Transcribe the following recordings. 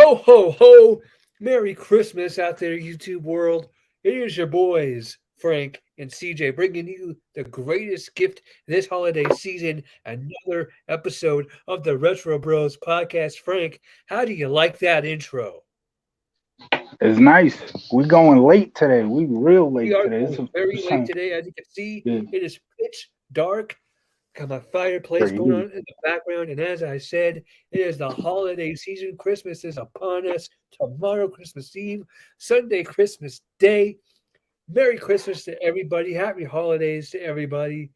Ho, ho, ho. Merry Christmas out there, YouTube world. It is your boys, Frank and CJ, bringing you the greatest gift this holiday season, another episode of the Retro Bros podcast. Frank, how do you like that intro? It's nice. We going late today. We real We late are today. It's going the very first late time. today. As you can see, Yeah, it is pitch dark. Got my fireplace going on crazy. in the background. And as I said, it is the holiday season. Christmas is upon us. Tomorrow, Christmas Eve, Sunday, Christmas Day. Merry Christmas to everybody. Happy holidays to everybody.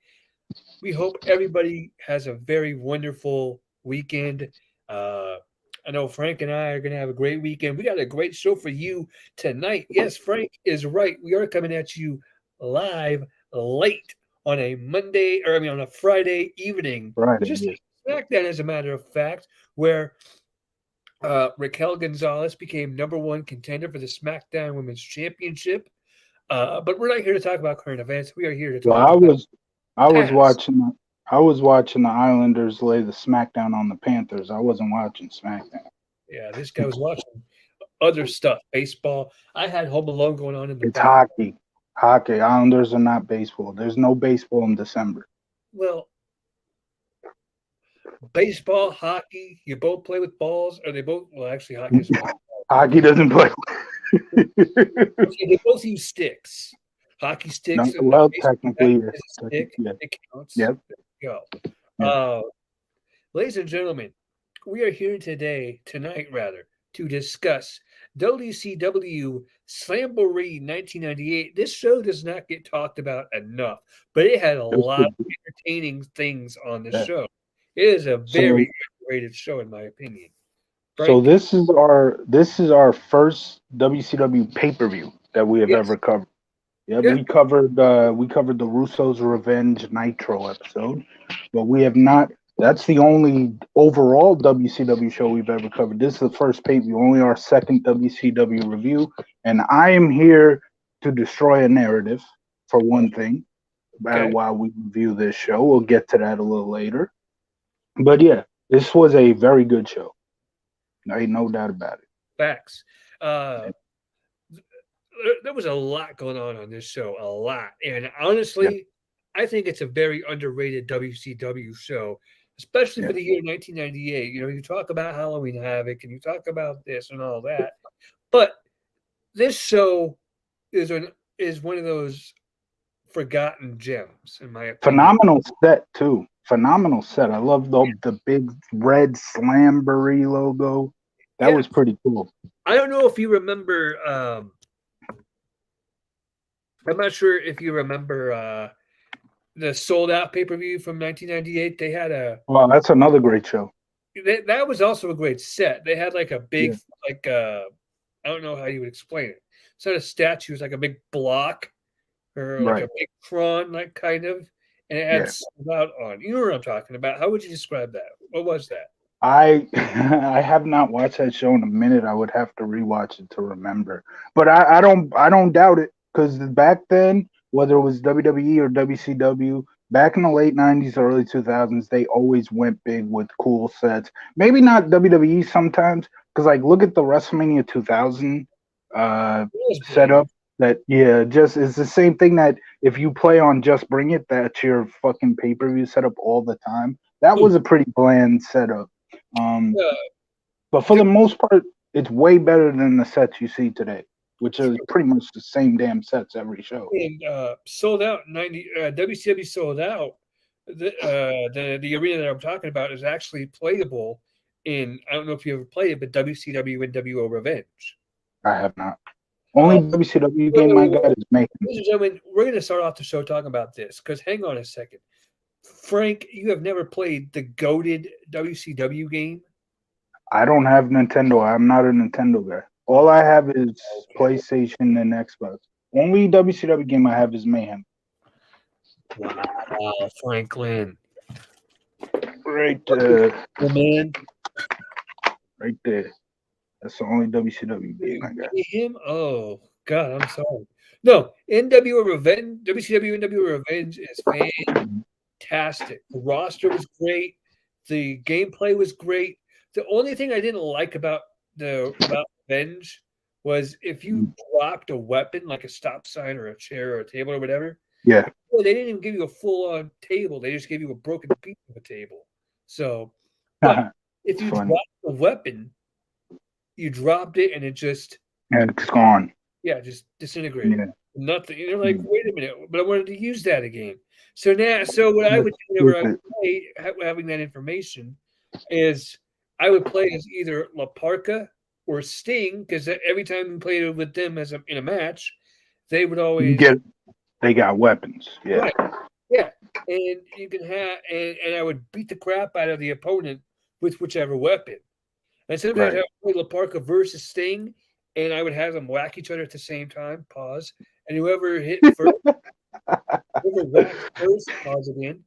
We hope everybody has a very wonderful weekend. Uh, I know Frank and I are going to have a great weekend. We got a great show for you tonight. Yes, Frank is right. We are coming at you live late on a Monday, or I mean, on a Friday evening, Friday. just Yes. like SmackDown, as a matter of fact, where Raquel Gonzalez became number one contender for the SmackDown Women's Championship. But we're not here to talk about current events. We are here to Well, talk about I was past. watching. I was watching the Islanders lay the smackdown on the Panthers. I wasn't watching SmackDown. Yeah, this guy was watching other stuff, baseball. I had Home Alone going on in the It's back. hockey. Hockey. Islanders are not baseball. There's no baseball in December. Well, baseball, hockey, you both play with balls. Are they both? Well, actually, hockey doesn't play with balls. They Hockey both, doesn't play. okay, they both use sticks. Hockey No, sticks and the well, baseball bat technically, is a stick. yeah. It counts. Yep. There you go. Yeah. Ladies and gentlemen, we are here tonight rather, to discuss WCW Slamboree 1998. This show does not get talked about enough, but it had a It was lot pretty of entertaining things on the good. show. It is a So, very underrated show, in my opinion. so Frank? this is our first WCW pay per view that we have Yes. ever covered. Yeah, Yeah. we covered the Russo's Revenge Nitro episode, but we have not. That's the only overall WCW show we've ever covered. This is the first pay per view, only our second WCW review, and I am here to destroy a narrative for Oh, one thing. okay. While we review this show, we'll get to that a little later. But yeah, this was a very good show. Ain't no doubt about it. Facts. Uh, there was a lot going on this show, a lot. And Yeah, honestly, I think it's a very underrated WCW show, especially for yeah. the year 1998. You know, you talk about Halloween Havoc and you talk about this and all that, but this show is an is one of those forgotten gems, in my opinion. Phenomenal set too. Phenomenal set. I love the big red Slamboree logo. That Yeah, was pretty cool. I don't know if you remember. I'm not sure if you remember the sold out pay per view from 1998. They had Wow, that's another great show. that was also a great set. They had like a big Yeah, like I don't know how you would explain it. It's not a statue, it's like a big block or like a right. big prawn, like kind of, and it had Yeah. sold out on. You know what I'm talking about. How would you describe that? What was that? I I have not watched that show in a minute. I would have to rewatch it to remember. But I don't doubt it because back then, whether it was WWE or WCW, back in the late '90s, early 2000s, they always went big with cool sets. Maybe not WWE sometimes, because like look at the WrestleMania 2000 uh, It was big. setup. That yeah, just it's the same thing that if you play on Just Bring It, that's your fucking pay per view setup all the time. That was a pretty bland setup. Um, Uh, but for the most part, it's way better than the sets you see today, which are pretty much the same damn sets every show. and sold out 90 WCW sold out. The arena that I'm talking about is actually playable in, I don't know if you ever played it, but WCW NWO Revenge. I have not. Uh, Only WCW wait, game wait, I wait, got is Mayhem. ladies and gentlemen, we're going to start off the show talking about this because hang on a second. Frank, you have never played the goated WCW game? I don't have Nintendo. I'm not a Nintendo guy. All Oh, I have is okay. PlayStation and Xbox. Only WCW game I have is Mayhem. Wow, Franklin. Right, Oh, man. right there. That's the only WCW game I got. Him? Oh, God, I'm sorry. No, NWO Revenge, WCW NWO Revenge is fantastic. The roster was great. The gameplay was great. The only thing I didn't like about about revenge was if you dropped a weapon like a stop sign or a chair or a table or whatever. Yeah. Well, they didn't even give you a full-on table. They just gave you a broken piece of a table. So, but if It's you funny. dropped a weapon, you dropped it and it just And it's gone. just disintegrated. Yeah. Nothing. You're like, Mm. wait a minute, but I wanted to use that again. So now, so what I That's would do whenever I would stupid. play, having that information, is I would play as either La Parca or Sting, because every time we played with them in a match, they would You always get they got weapons. Yeah. right, yeah, and you can have and I would beat the crap out of the opponent with whichever weapon. And sometimes I Right. would play La Parca versus Sting, and I would have them whack each other at the same time. Pause, and whoever hit first, whoever whacked first, pause again.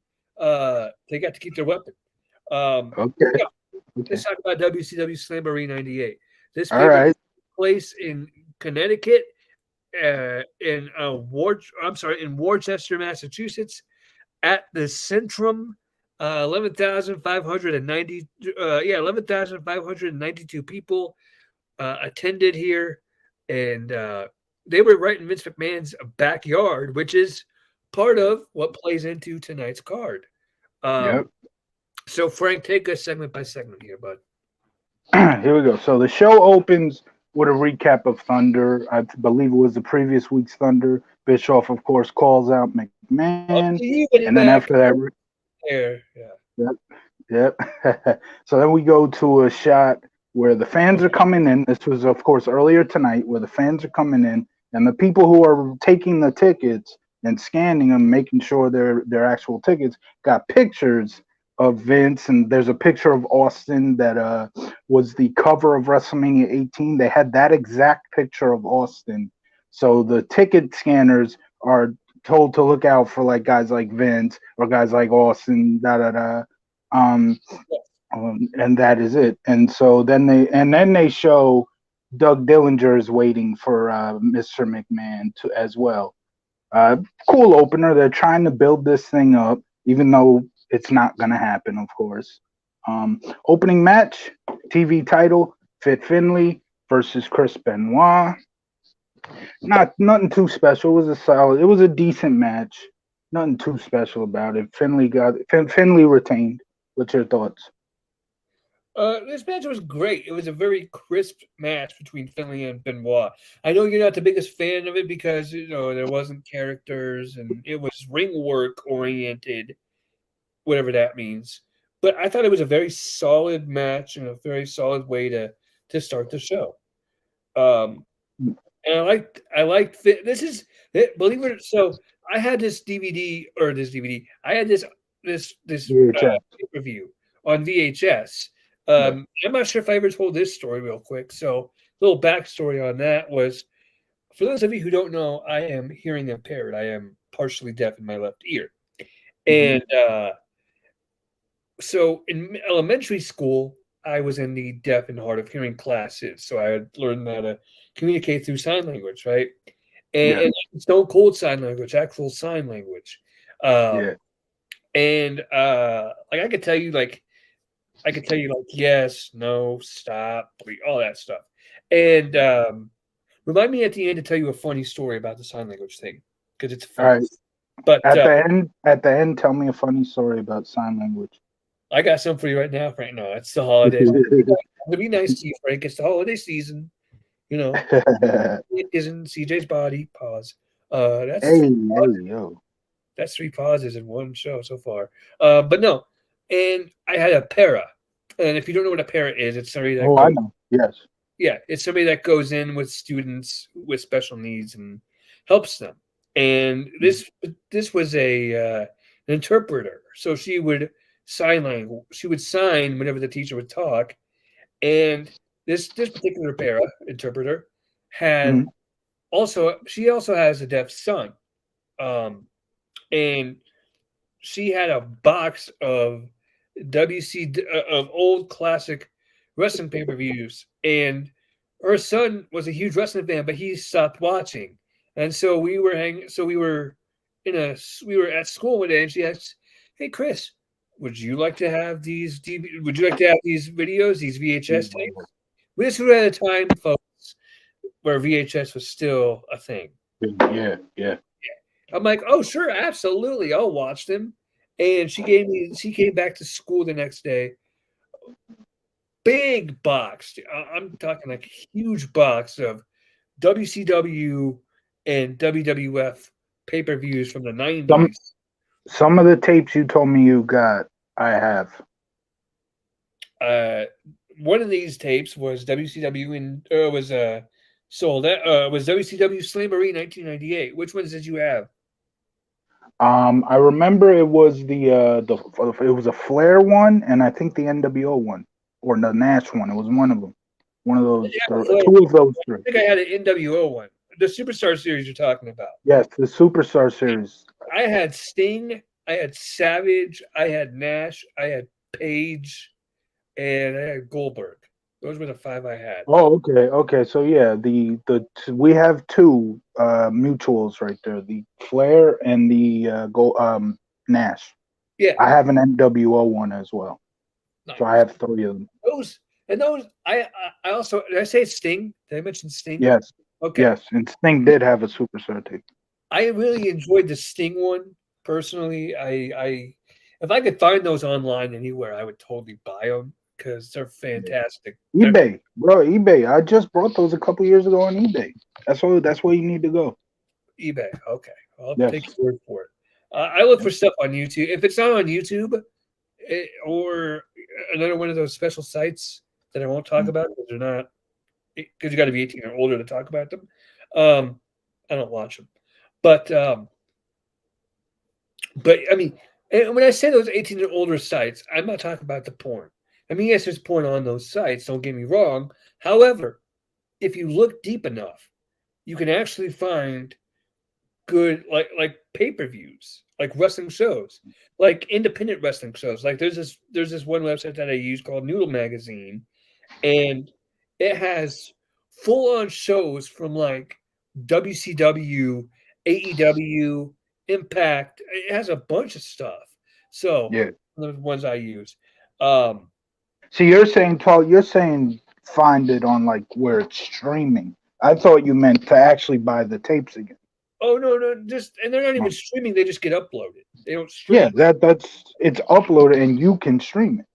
They got to keep their weapon. Okay. Yeah, Okay. let's talk about WCW Slamboree '98. This All paper right. took place in Connecticut, in Worcester, Massachusetts, at the Centrum. 11,590. 11,592 people attended here, and they were right in Vince McMahon's backyard, which is part of what plays into tonight's card. Yep. So, Frank, take us segment by segment here, bud. Here we go. So the show opens with a recap of Thunder. I believe it was the previous week's Thunder. Bischoff, of course, calls out Up McMahon, to you in the and then back after that, there. Yeah. yep, yep. So then we go to a shot where the fans are coming in. This was, of course, earlier tonight, where the fans are coming in, and the people who are taking the tickets and scanning them, making sure they're actual tickets, got pictures of Vince, and there's a picture of Austin that was the cover of WrestleMania 18. They had that exact picture of Austin. So the ticket scanners are told to look out for like guys like Vince or guys like Austin, da da da. Um, and that is it. And so then they show Doug Dillinger is waiting for Mr. McMahon to as well. Cool opener. They're trying to build this thing up, even though it's not going to happen, of course. Opening match, TV title, Fit Finlay versus Chris Benoit. Nothing too special. It was a solid. It was a decent match. Nothing too special about it. Finlay retained. What's your thoughts? This match was great. It was a very crisp match between Finlay and Benoit. I know you're not the biggest fan of it because there wasn't characters and it was ring work oriented, whatever that means. But I thought it was a very solid match and a very solid way to start the show. And I liked believe it or so I had this DVD or this DVD. I had this VHS. pay-per-view on VHS. Yeah. I'm not sure if I ever told this story real quick. So, a little backstory on that was for those of you who don't know, I am hearing impaired. I am partially deaf in my left ear. And so in elementary school, I was in the deaf and hard of hearing classes. So I had learned how to communicate through sign language, right? And Stone Cold sign language, actual sign language. Yeah. And like I could tell you like yes, no, stop, please, all that stuff. And remind me at the end to tell you a funny story about the sign language thing because it's All fun. right. But At the end, tell me a funny story about sign language. I got some for you right now, Frank. No, it's the holidays. I'm gonna be nice to you, Frank. It's the holiday season. It isn't CJ's body. Pause. That's Hey, three pauses. yo. That's three pauses in one show so far. But no, and I had a para. And if you don't know what a para is, it's somebody that I know. Yes. yeah, it's somebody that goes in with students with special needs and helps them. And this was an interpreter, so she would sign whenever the teacher would talk. And this particular para interpreter had she also has a deaf son, and she had a box of of old classic wrestling pay-per-views, and her son was a huge wrestling fan, but he stopped watching, and so we were at school one day, and she asked, "Hey, Chris, would you like to have these videos, these VHS tapes?" This was at a time, folks, where VHS was still a thing. Yeah, yeah. I'm like, oh, sure, absolutely, I'll watch them. And she came back to school the next day. Big box. I'm talking like a huge box of WCW and WWF pay-per-views from the Some 90s. some of the tapes you told me you got, I have. One of these tapes was WCW and was sold. Was WCW Slamboree 1998. Which ones did you have? I remember it was it was a Flair one, and I think the NWO one or the Nash one. It was one of them. One of those, two of those I three. think I had an NWO one. The Superstar Series you're talking about. Yes, the Superstar Series. I had Sting, I had Savage, I had Nash, I had Page, and I had Goldberg. Those were the 5 I had. Oh, okay, okay. So yeah, we have two mutuals right there: the Flair and the Nash. Yeah, I have an NWO one as well, nice. so I have 3 of them. Those. I also did I say Sting? Did I mention Sting? Yes, Okay. yes, and Sting did have a Superstar tape. I really enjoyed the Sting one personally. I if I could find those online anywhere, I would totally buy them because they're fantastic. eBay, bro, eBay. I just brought those a couple years ago on eBay. That's where you need to go. eBay. Okay, I'll Yes. take your word for it. I look for stuff on YouTube. If it's not on YouTube or another one of those special sites that I won't talk about because they're not because you got to be 18 or older to talk about them. I don't watch them, but I mean, and when I say those 18 and older sites, I'm not talking about the porn. I mean, yes, there's porn on those sites. Don't get me wrong. However, if you look deep enough, you can actually find good like pay-per-views, like wrestling shows, like independent wrestling shows. Like there's this one website that I use called Noodle Magazine, and it has full-on shows from like WCW, AEW, Impact. It has a bunch of stuff. So Yeah. the ones I use. So you're saying, Paul, you're saying find it on like where it's streaming. I thought you meant to actually buy the tapes again. Oh no, just and they're not even streaming, they just get uploaded. They don't stream. Yeah, it's uploaded and you can stream it.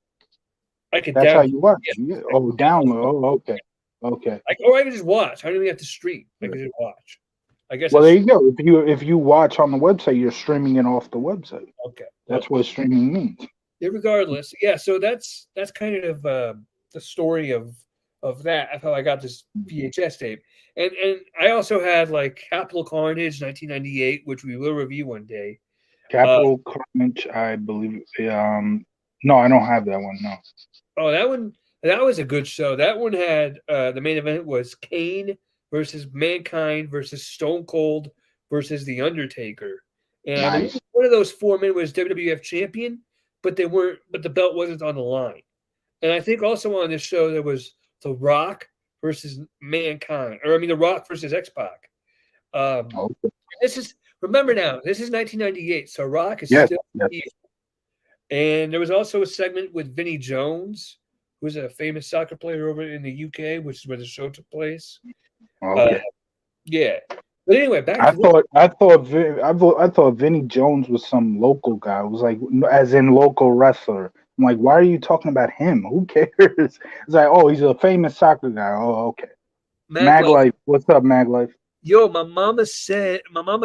I can That's download. how you watch. Yeah. Yeah. Oh, download. Oh, okay. Okay. Or I can just watch. I don't even have to stream. I can just watch. I guess. Well, there you go. If you watch on the website, you're streaming it off the website. Okay. That's what streaming means. Regardless, yeah. So that's kind of the story of that. Of how I got this VHS tape, and I also had like Capital Carnage 1998, which we will review one day. Capital Carnage, I believe. No, I don't have that one. No. Oh, that was a good show. That one had the main event was Kane versus Mankind versus Stone Cold versus The Undertaker, and I believe one of those 4 men was WWF champion, but they weren't. But the belt wasn't on the line. And I think also on this show there was The Rock versus Mankind, or I mean The Rock versus X-Pac. This is remember now. This is 1998, so Rock is still here. And there was also a segment with Vinnie Jones, who's a famous soccer player over in the UK, which is where the show took place. Okay. Yeah. But anyway, back. I thought Vinnie Jones was some local guy. It was like, as in local wrestler. I'm like, why are you talking about him? Who cares? It's like, oh, he's a famous soccer guy. Oh, okay. Maglife, what's up, Maglife? Yo, my mama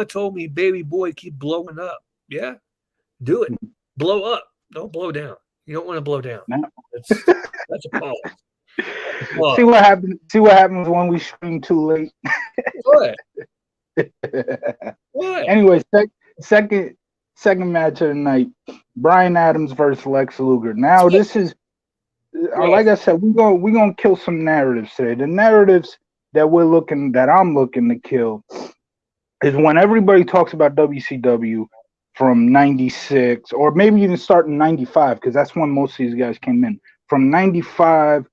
told me, baby boy, keep blowing up. Yeah, do it. Blow up. Don't blow down. You don't want to blow down. No. That's a pause. See what happens. See what happens when we stream too late. What? What? Anyway, second match of the night: Bryan Adams versus Lex Luger. Now this is, like I said, we're gonna kill some narratives today. The narratives that I'm looking to kill is when everybody talks about WCW from 96, or maybe even starting 95, because that's when most of these guys came in. From 95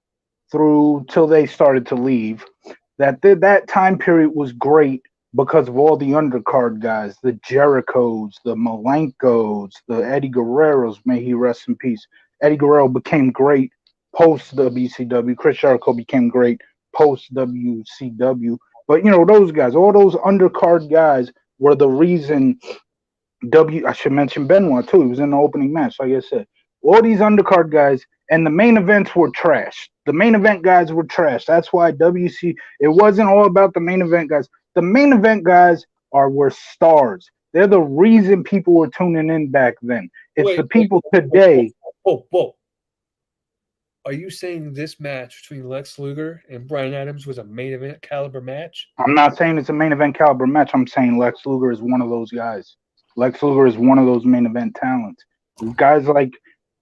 through till they started to leave, that time period was great because of all the undercard guys, the Jerichos, the Malenkos, the Eddie Guerreros, may he rest in peace. Eddie Guerrero became great post WCW. Chris Jericho became great post WCW. But those guys, all those undercard guys, were the reason I should mention Benoit too. He was in the opening match, like I said. All these undercard guys and the main events were trash. The main event guys were trash. That's why it wasn't all about the main event guys. The main event guys were stars. They're the reason people were tuning in back then. It's the people today. Whoa. Are you saying this match between Lex Luger and Bryan Adams was a main event caliber match? I'm not saying it's a main event caliber match. I'm saying Lex Luger is one of those guys. Lex Luger is one of those main event talents. Guys like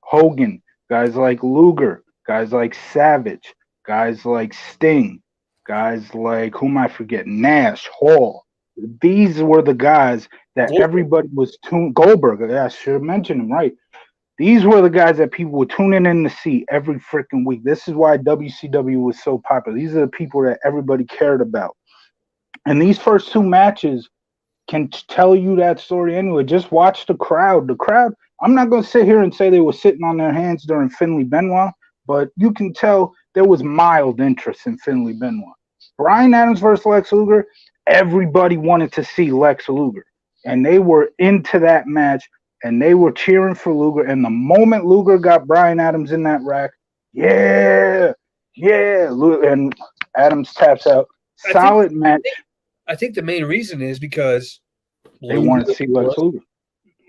Hogan, guys like Luger, guys like Savage, guys like Sting, guys like, who am I forgetting? Nash, Hall. These were the guys that everybody was tuned. Goldberg, I should have mentioned him, right? These were the guys that people were tuning in to see every freaking week. This is why WCW was so popular. These are the people that everybody cared about. And these first two matches can tell you that story anyway. Just watch the crowd. The crowd, I'm not going to sit here and say they were sitting on their hands during Finley Benoit, but you can tell there was mild interest in Finley Benoit. Bryan Adams versus Lex Luger, everybody wanted to see Lex Luger. And they were into that match, and they were cheering for Luger. And the moment Luger got Bryan Adams in that rack, yeah, and Adams taps out. Solid match. I think the main reason is because they wanted to see Lex Luger.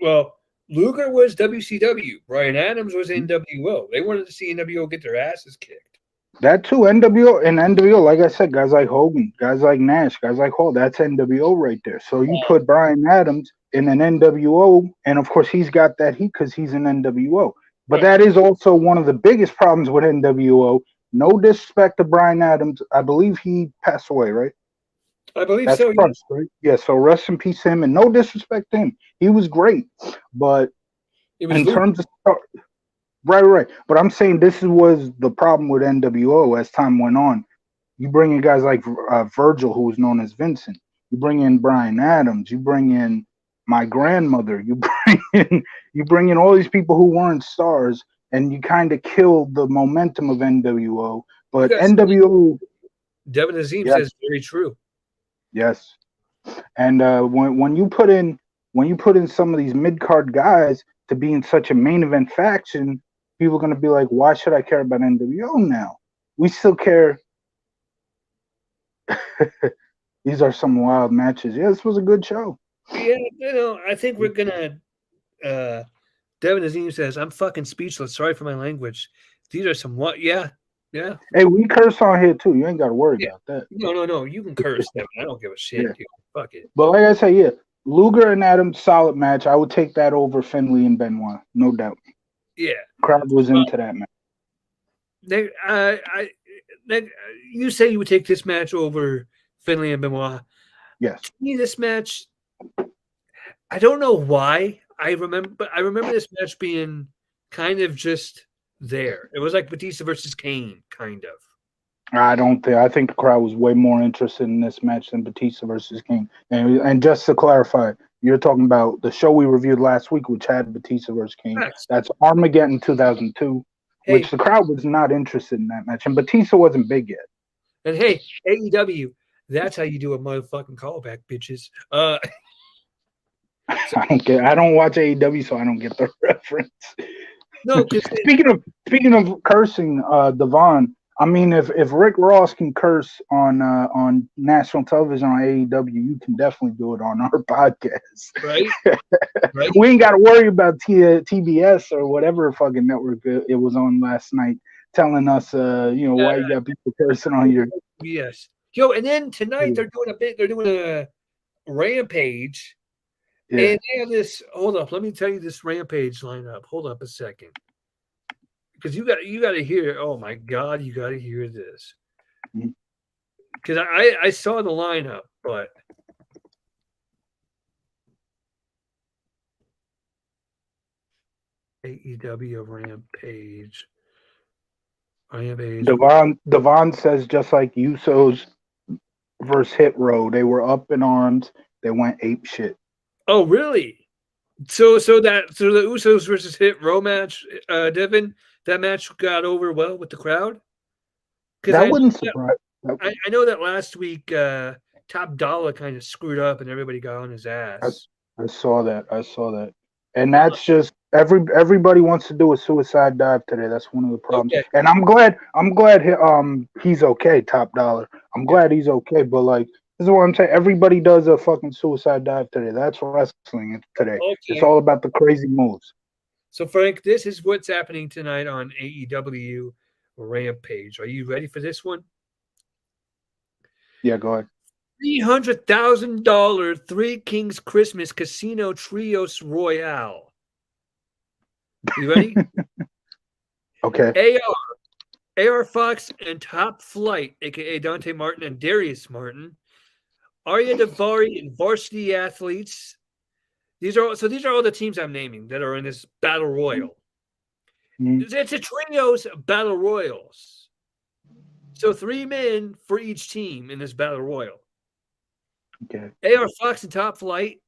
Well, Luger was WCW. Bryan Adams was NWO. They wanted to see NWO get their asses kicked. That too, NWO, like I said, guys like Hogan, guys like Nash, guys like Hall, that's NWO right there. So you put Bryan Adams in an NWO, and of course he's got that heat because he's an NWO. But that is also one of the biggest problems with NWO. No disrespect to Bryan Adams. I believe he passed away, right? I believe That's so. first, right? Yeah, so rest in peace to him, and no disrespect to him. He was great. But in terms of right. But I'm saying this was the problem with NWO as time went on. You bring in guys like Virgil, who was known as Vincent. You bring in Bryan Adams. You bring in my grandmother. You bring in all these people who weren't stars, and you kind of killed the momentum of NWO. But NWO, Devin Azim says very true. Yes, and when you put in some of these mid card guys to be in such a main event faction, people are going to be like, why should I care about NWO now? We still care. These are some wild matches. Yeah, this was a good show. Yeah, I think we're gonna. Devin Azim says, "I'm fucking speechless. Sorry for my language. These are some what? Yeah. Hey, we curse on here too. You ain't got to worry about that. No. You can curse, Devin. I don't give a shit. Dude. Fuck it. But like I say, Luger and Adams, solid match. I would take that over Finley and Benoit, no doubt. Yeah, crowd was into that match. You say you would take this match over Finley and Benoit. Yes. To me, this match, I don't know why. I remember this match being kind of just there. It was like Batista versus Kane, kind of. I think the crowd was way more interested in this match than Batista versus Kane. And just to clarify, you're talking about the show we reviewed last week, which had Batista versus Kane. That's Armageddon 2002, which the crowd was not interested in that match. And Batista wasn't big yet. And hey, AEW, that's how you do a motherfucking callback, bitches. I don't watch AEW, so I don't get the reference. No, speaking of cursing, Devon. I mean, if Rick Ross can curse on national television on AEW, you can definitely do it on our podcast. Right. We ain't got to worry about TBS or whatever fucking network it was on last night, telling us, why you got people cursing on your. Yes. Yo, and then tonight they're doing a Rampage. Yeah. And they have this. Hold up, let me tell you this Rampage lineup. Hold up a second, because you got to hear. Oh my God, you got to hear this. Because I saw the lineup, but AEW Rampage. Devon says just like Usos versus Hit Row, they were up in arms. They went ape shit. Oh, really? So the Usos versus Hit Row match, Devin, that match got over well with the crowd? Because That wouldn't surprise. I know that last week Top Dollar kind of screwed up and everybody got on his I, ass. I saw that. I saw that. And that's just everybody wants to do a suicide dive today. That's one of the problems. Okay. And I'm glad he's okay, Top Dollar. I'm glad he's okay. But like this is what I'm saying. Everybody does a fucking suicide dive today. That's wrestling today. It's Okay. all about the crazy moves. So Frank, this is what's happening tonight on AEW Rampage. Are you ready for this one? Yeah, go ahead. $300,000 Three Kings Christmas Casino Trios Royale. You ready? Okay. AR Fox and Top Flight, aka Dante Martin and Darius Martin, Arya Davari and Varsity Athletes. These are all the teams I'm naming that are in this battle royal. Mm-hmm. It's a trios battle royals. So 3 men for each team in this battle royal. Okay. AR Fox and Top Flight,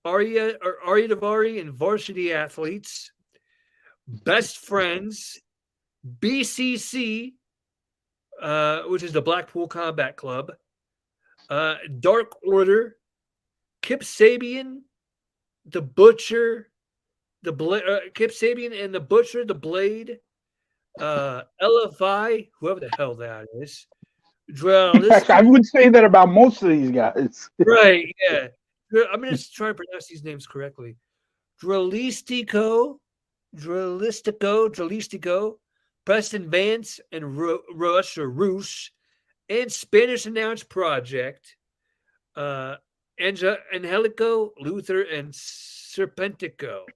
Arya Davari and Varsity Athletes, Best Friends, BCC, which is the Blackpool Combat Club, Dark Order, Kip Sabian, the Butcher, Kip Sabian and the Butcher, the Blade, LFI, whoever the hell that is. I would say that about most of these guys. Right, yeah. I'm going to try and pronounce these names correctly. Dralistico, Preston Vance, and Roosh, and Spanish Announced Project, Angelico, Luther, and Serpentico.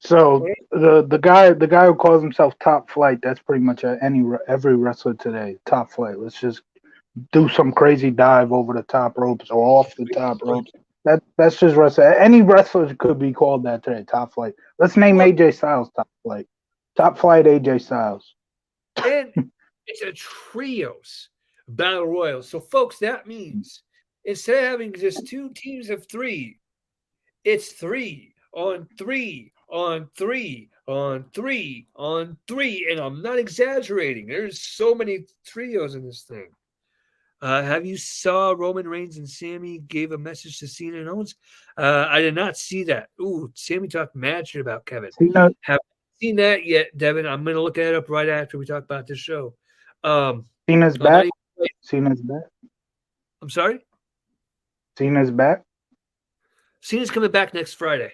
So the guy who calls himself Top Flight, that's pretty much every wrestler today. Top Flight. Let's just do some crazy dive over the top ropes or off the top ropes. That's just wrestling. Any wrestler could be called that today. Top Flight. Let's name AJ Styles Top Flight. Top Flight AJ Styles. And it's a trios battle royal. So folks, that means instead of having just 2 teams of 3, it's 3 on 3 on 3 on 3 on 3, and I'm not exaggerating. There's so many trios in this thing. Have you saw Roman Reigns and Sammy gave a message to Cena and Owens? I did not see that. Ooh, Sammy talked mad shit about Kevin. Haven't seen that yet, Devin. I'm going to look that up right after we talk about this show. Cena's back. Cena's back. I'm sorry? Cena's back. Cena's coming back next Friday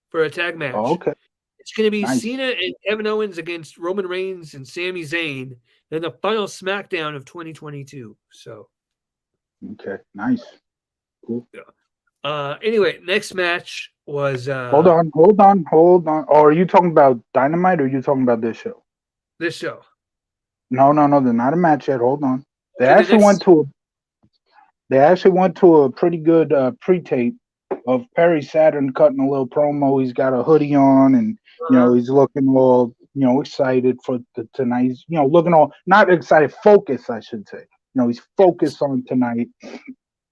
for a tag match. Oh, okay. It's going to be nice. Cena and Kevin Owens against Roman Reigns and Sami Zayn in the final SmackDown of 2022. So, okay, nice, cool. Anyway, next match was. Hold on. Oh, are you talking about Dynamite or are you talking about this show? This show. No, they're not a match yet. Hold on. They actually went to a pretty good pre-tape of Perry Saturn cutting a little promo. He's got a hoodie on, and he's looking all excited for tonight. He's looking all not excited, focused, I should say. He's focused on tonight.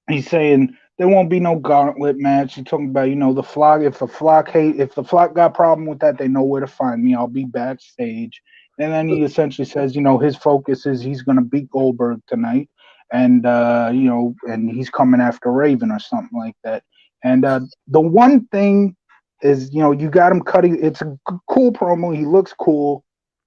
He's saying there won't be no gauntlet match. He's talking about the Flock. If the Flock got problem with that, they know where to find me. I'll be backstage. And then he essentially says, his focus is he's going to beat Goldberg tonight, and and he's coming after Raven or something like that. And the one thing is, you got him cutting. It's a cool promo. He looks cool.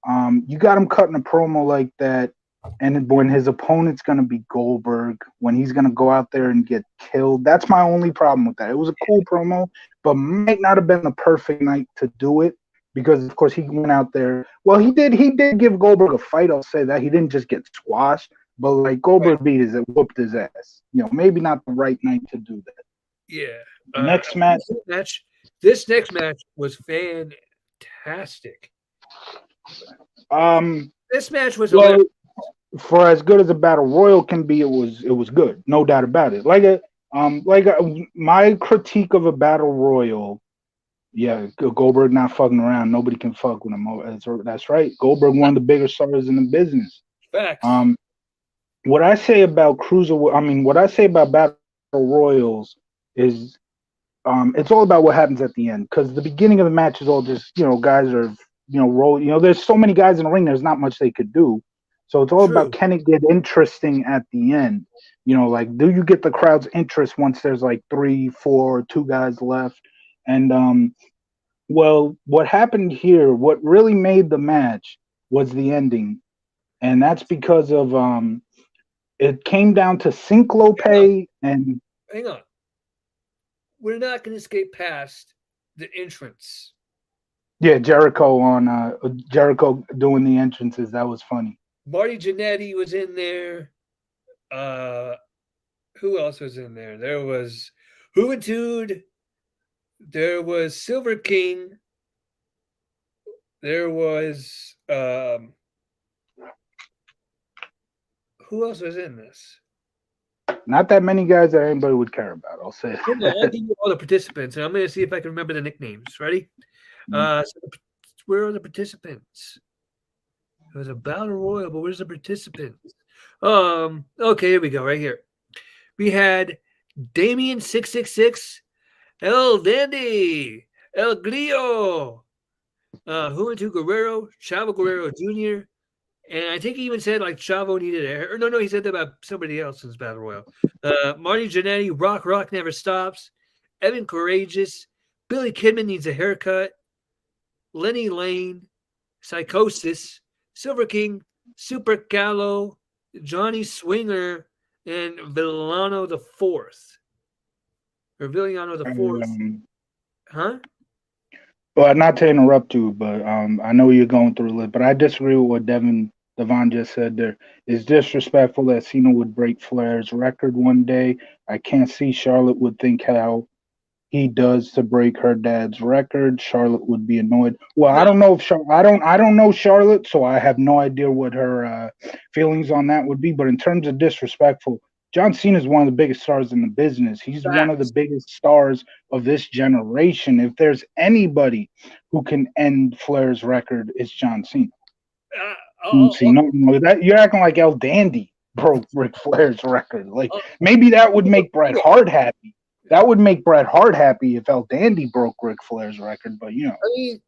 You got him cutting a promo like that, and when his opponent's going to be Goldberg, when he's going to go out there and get killed, that's my only problem with that. It was a cool promo, but might not have been the perfect night to do it. Because of course he went out there. Well, he did give Goldberg a fight. I'll say that he didn't just get squashed, but like Goldberg whooped his ass. Maybe not the right night to do that. Yeah. Next match. This next match was fantastic. This match was for as good as a battle royal can be. It was good, no doubt about it. My critique of a battle royal. Yeah, Goldberg not fucking around. Nobody can fuck with him. That's right. Goldberg, one of the biggest stars in the business. Facts. What I say about battle royals is, it's all about what happens at the end, because the beginning of the match is all just, guys are, roll. There's so many guys in the ring. There's not much they could do. So it's all about, True. can it get interesting at the end? Like, do you get the crowd's interest once there's like 3, 4, 2 guys left? And well, what happened here, what really made the match was the ending, and that's because of it came down to Synclope and Hang on. We're not going to escape past the entrance. yeah, Jericho doing the entrances. That was funny. Marty Jannetty was in there. Who else was in there? There was Juventud. There was Silver King. There was who else was in this? Not that many guys that anybody would care about. I'll say Hold on, I'll give you all the participants, and I'm going to see if I can remember the nicknames. Ready? So where are the participants? It was a battle royal, but where's the participants? Okay, here we go. Right here, we had Damien 666, El Dandy, El Grillo, Juventud Guerrero, Chavo Guerrero Jr., and I think he even said like Chavo needed a hair. Or no, he said that about somebody else in his battle royal. Marty Jannetty, Rock Never Stops, Evan Courageous, Billy Kidman needs a haircut, Lenny Lane, Psychosis, Silver King, Super Callow, Johnny Swinger, and Villano the Fourth. Or Villano the Fourth. Huh? Well, not to interrupt you, but I know you're going through a list, but I disagree with what Devon just said there. It's disrespectful that Cena would break Flair's record one day. I can't see Charlotte would think how he does to break her dad's record. Charlotte would be annoyed. Well, no. I don't know if I don't know Charlotte, so I have no idea what her feelings on that would be. But in terms of disrespectful, John Cena is one of the biggest stars in the business. He's one of the biggest stars of this generation. If there's anybody who can end Flair's record, it's John Cena. That you're acting like El Dandy broke Ric Flair's record. Like maybe that would make Bret Hart happy. That would make Bret Hart happy if El Dandy broke Ric Flair's record. But I mean,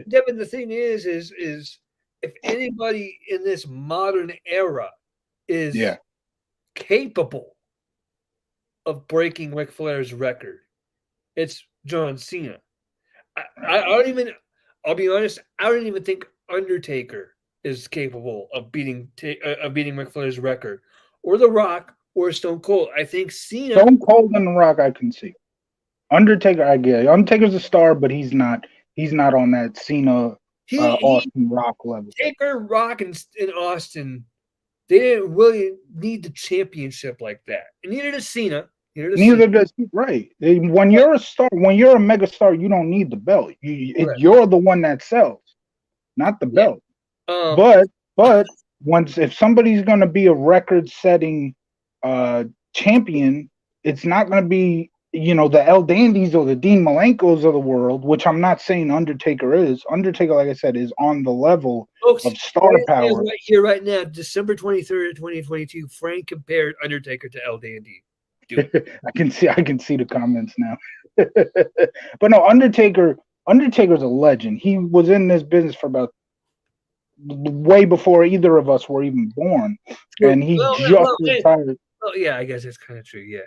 Devin, the thing is if anybody in this modern era is capable of breaking Ric Flair's record, it's John Cena. I'll be honest, I don't even think Undertaker is capable of beating Ric Flair's record, or The Rock, or Stone Cold. I think Cena, Stone Cold and The Rock, I can see. Undertaker, I get it. Undertaker's a star, but he's not on that Cena, Austin, Rock level. Taker, Rock, and Austin, they didn't really need the championship like that. And neither does Cena. Neither does he. Right. When you're a star, when you're a mega star, you don't need the belt. You're the one that sells, not the belt. But if somebody's going to be a record-setting champion, it's not going to be the El Dandys or the Dean Malenkos of the world, which I'm not saying Undertaker is. Undertaker, like I said, is on the level of star power. Right here, right now, December 23rd, 2022, Frank compared Undertaker to El Dandy. I can see the comments now. But no, Undertaker's a legend. He was in this business for about way before either of us were even born, and he retired. Oh yeah, I guess it's kind of true. Yeah.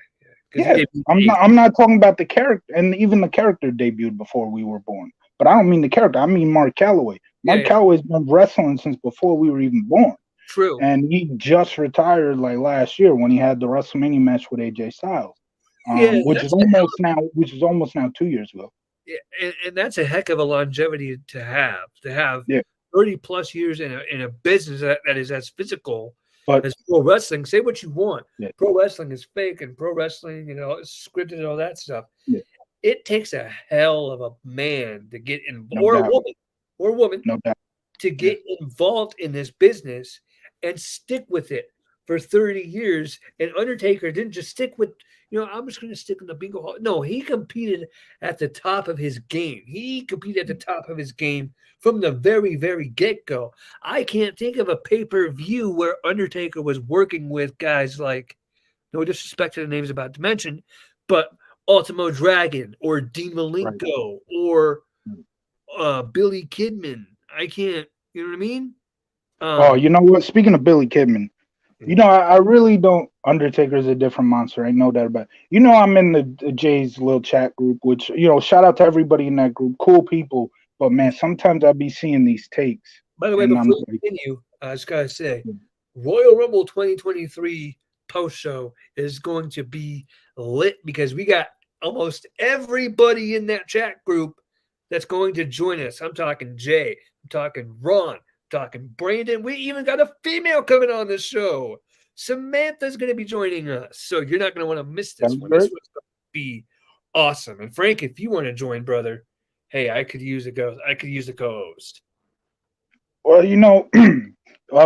I'm not talking about the character, and even the character debuted before we were born. But I don't mean the character. I mean Mark Calloway. Mark Calloway's been wrestling since before we were even born. True. And he just retired like last year when he had the WrestleMania match with AJ Styles, which is almost now 2 years ago. Yeah, and that's a heck of a longevity to have 30 plus years in a business that is as physical as pro wrestling. Say what you want. Yeah. Pro wrestling is fake, and pro wrestling, is scripted and all that stuff. Yeah. It takes a hell of a man to get involved, or a woman, to get involved in this business and stick with it for 30 years. And Undertaker didn't just stick with, I'm just going to stick in the bingo hall. No, he competed at the top of his game. He competed at the top of his game from the very, very get-go. I can't think of a pay-per-view where Undertaker was working with guys like, no disrespect to the names about to mention, but Ultimo Dragon or Dean Right. Malenko or Billy Kidman. I can't, you know what I mean? Oh, you know what? Speaking of Billy Kidman, you Mm. know, I really don't. Undertaker's a different monster. I know that about. You know, I'm in the Jay's little chat group, which shout out to everybody in that group. Cool people, but man, sometimes I be seeing these takes, By the way, and I'm before we like, continue, I just gotta say, Royal Rumble 2023 post show is going to be lit because we got almost everybody in that chat group that's going to join us. I'm talking Jay, I'm talking Ron, I'm talking Brandon. We even got a female coming on the show. Samantha's going to be joining us, so you're not going to want to miss this sounds one. This great. one's going to be awesome. And Frank, if you want to join, brother, hey, I could use a ghost. I could use a co-host. Well,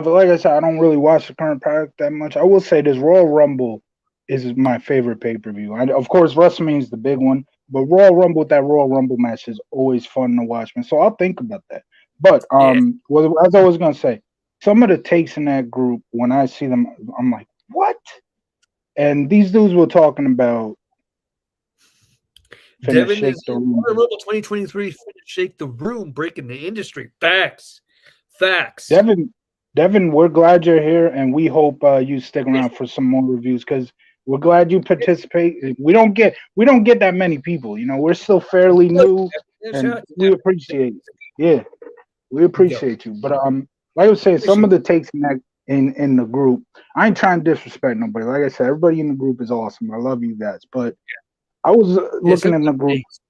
but like I said, I don't really watch the current product that much. I will say this: Royal Rumble is my favorite pay per view. Of course, WrestleMania is the big one, but Royal Rumble with that Royal Rumble match is always fun to watch, man. So I'll think about that. But Yeah. well, as I was gonna say, some of the takes in that group when I see them, I'm like, what? And these dudes were talking about finna Devin shake is the in room. Royal Rumble 2023 finna shake the room, breaking the industry. Facts. Facts. Devin, we're glad you're here, and we hope you stick around for some more reviews because we're glad you participate. We don't get that many people. We're still fairly new, Shout and out to we Devin. appreciate. Yeah, we Yo, appreciate you. But like I was saying, some appreciate of the takes in the group. I ain't trying to disrespect nobody. Like I said, everybody in the group is awesome. I love you guys. But I was it. Yeah, looking some in the good group. takes.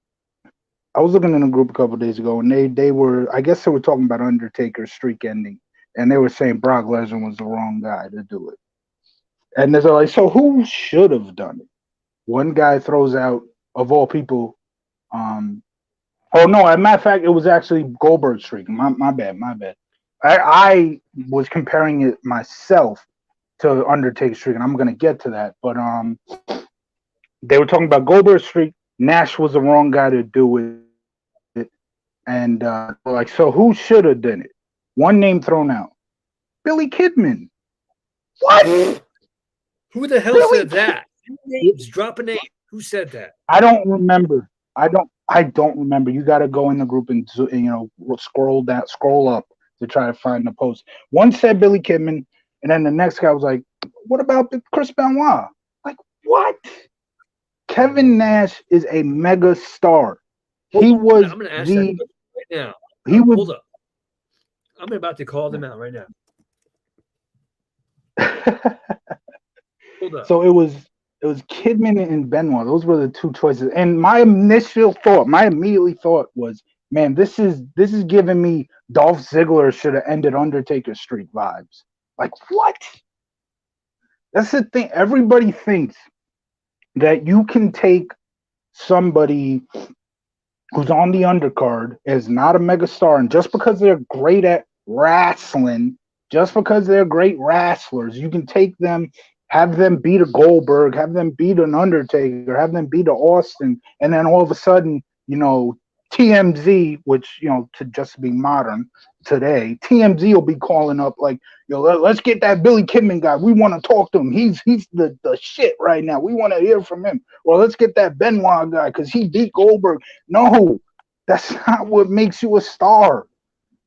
I was looking in a group a couple of days ago, and they were, I guess they were talking about Undertaker's streak ending, and they were saying Brock Lesnar was the wrong guy to do it. And they're like, so who should have done it? One guy throws out, of all people, um, oh no, as a matter of fact, it was actually Goldberg's streak. My bad, my bad. I was comparing it myself to Undertaker's streak, and I'm gonna get to that. But they were talking about Goldberg's streak. Nash was the wrong guy to do it. And like, so who should have done it? One name thrown out. Billy Kidman. What? Who the hell Billy said Kid? that? Names. Drop a name. Who said that? I don't remember. I don't remember. You got to go in the group and scroll up to try to find the post. One said Billy Kidman, and then the next guy was like, "What about Chris Benoit?" Like, what? Kevin Nash is a mega star. Hold He on. was I'm gonna ask that the question right now. he Hold was up. I'm about to call them out right now. Hold up. So it was Kidman and Benoit. Those were the two choices. And my immediately thought was, man, this is giving me Dolph Ziggler should have ended Undertaker streak vibes. Like what? That's the thing. Everybody thinks that you can take somebody who's on the undercard is not a megastar, and just because they're great at wrestling, just because they're great wrestlers, you can take them, have them beat a Goldberg, have them beat an Undertaker, have them beat a Austin, and then all of a sudden, TMZ, which to just be modern today, TMZ will be calling up like, let's get that Billy Kidman guy. We want to talk to him. He's the shit right now. We want to hear from him. Or let's get that Benoit guy because he beat Goldberg. No, that's not what makes you a star.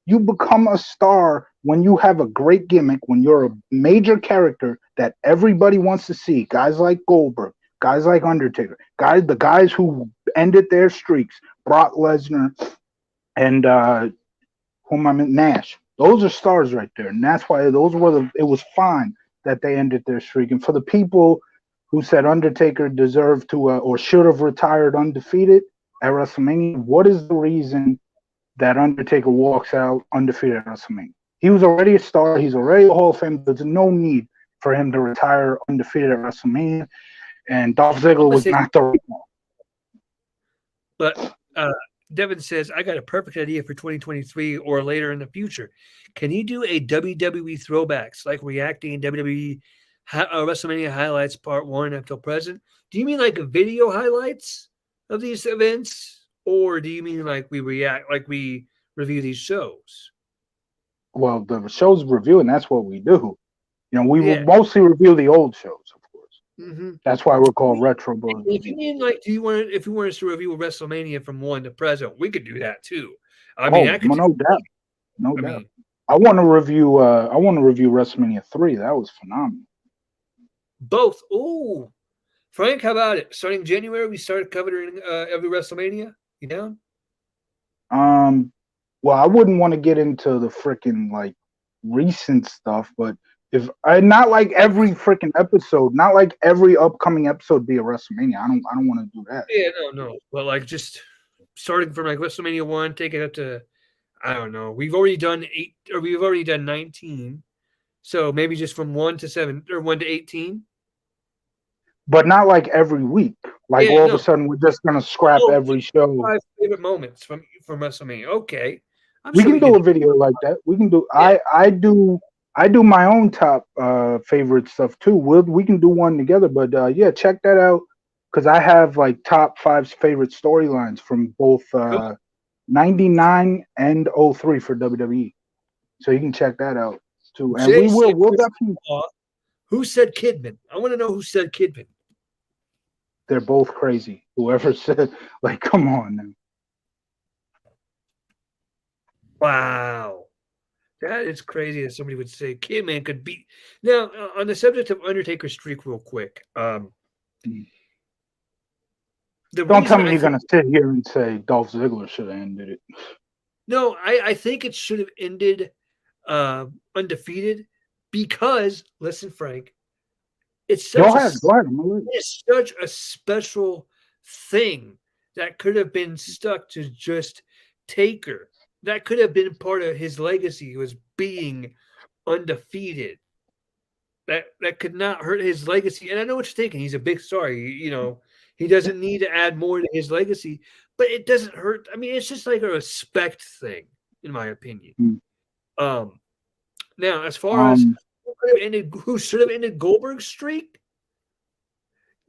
You become a star when you have a great gimmick, when you're a major character that everybody wants to see. Guys like Goldberg, guys like Undertaker, the guys who ended their streaks, Brock Lesnar, and Nash. Those are stars right there, and that's why it was fine that they ended their streak. And for the people who said Undertaker deserved to or should have retired undefeated at WrestleMania, what is the reason that Undertaker walks out undefeated at WrestleMania? He was already a star. He's already a Hall of Fame. There's no need for him to retire undefeated at WrestleMania. And Dolph I'm Ziggler gonna was say, not the right one. but Devin says I got a perfect idea for 2023 or later in the future. Can you do a WWE throwbacks like reacting WWE WrestleMania highlights part 1 up till present? Do you mean like video highlights of these events, or do you mean like we review these shows? Well, the show's review, and that's what we do. We will Yeah. mostly review the old shows, of course. Mm-hmm. That's why we're called Retro Bros. If you mean like, if you want us to review WrestleMania from 1 to present, we could do that too. I mean, Oh, I could. no doubt, no I doubt. mean, I want to review. I want to review WrestleMania 3. That was phenomenal. both. Ooh, Frank, how about it? Starting January, we started covering every WrestleMania. You down? Well, I wouldn't want to get into the freaking like recent stuff, but if I not like every freaking episode, not like every upcoming episode be a WrestleMania. I don't want to do that. Yeah, no. But like just starting from like WrestleMania 1, take it up to, I don't know. We've already done 8, or we've already done 19. So maybe just from 1 to 7 or 1 to 18. But not like every week. Like all of a sudden we're just gonna scrap every show. 5 favorite moments from WrestleMania. Okay. We can do a video like that. We can do. Yeah. I do my own top favorite stuff too. We can do one together. But yeah, check that out because I have like top 5 favorite storylines from both 99 and 03 for WWE. So you can check that out too. And we'll definitely. Who said Kidman? I want to know who said Kidman. They're both crazy. Whoever said, like, come on now. Wow. That is crazy that somebody would say Kidman could beat. Now, on the subject of Undertaker's streak, real quick. Don't tell me you're going to sit here and say Dolph Ziggler should have ended it. No, I think it should have ended undefeated because, listen, Frank, it's such, it's such a special thing that could have been stuck to just Taker. That could have been part of his legacy, was being undefeated. That could not hurt his legacy. And I know what you're thinking. He's a big star. He doesn't need to add more to his legacy, but it doesn't hurt. I mean, it's just like a respect thing, in my opinion. Now, as far as who should have ended Goldberg's streak,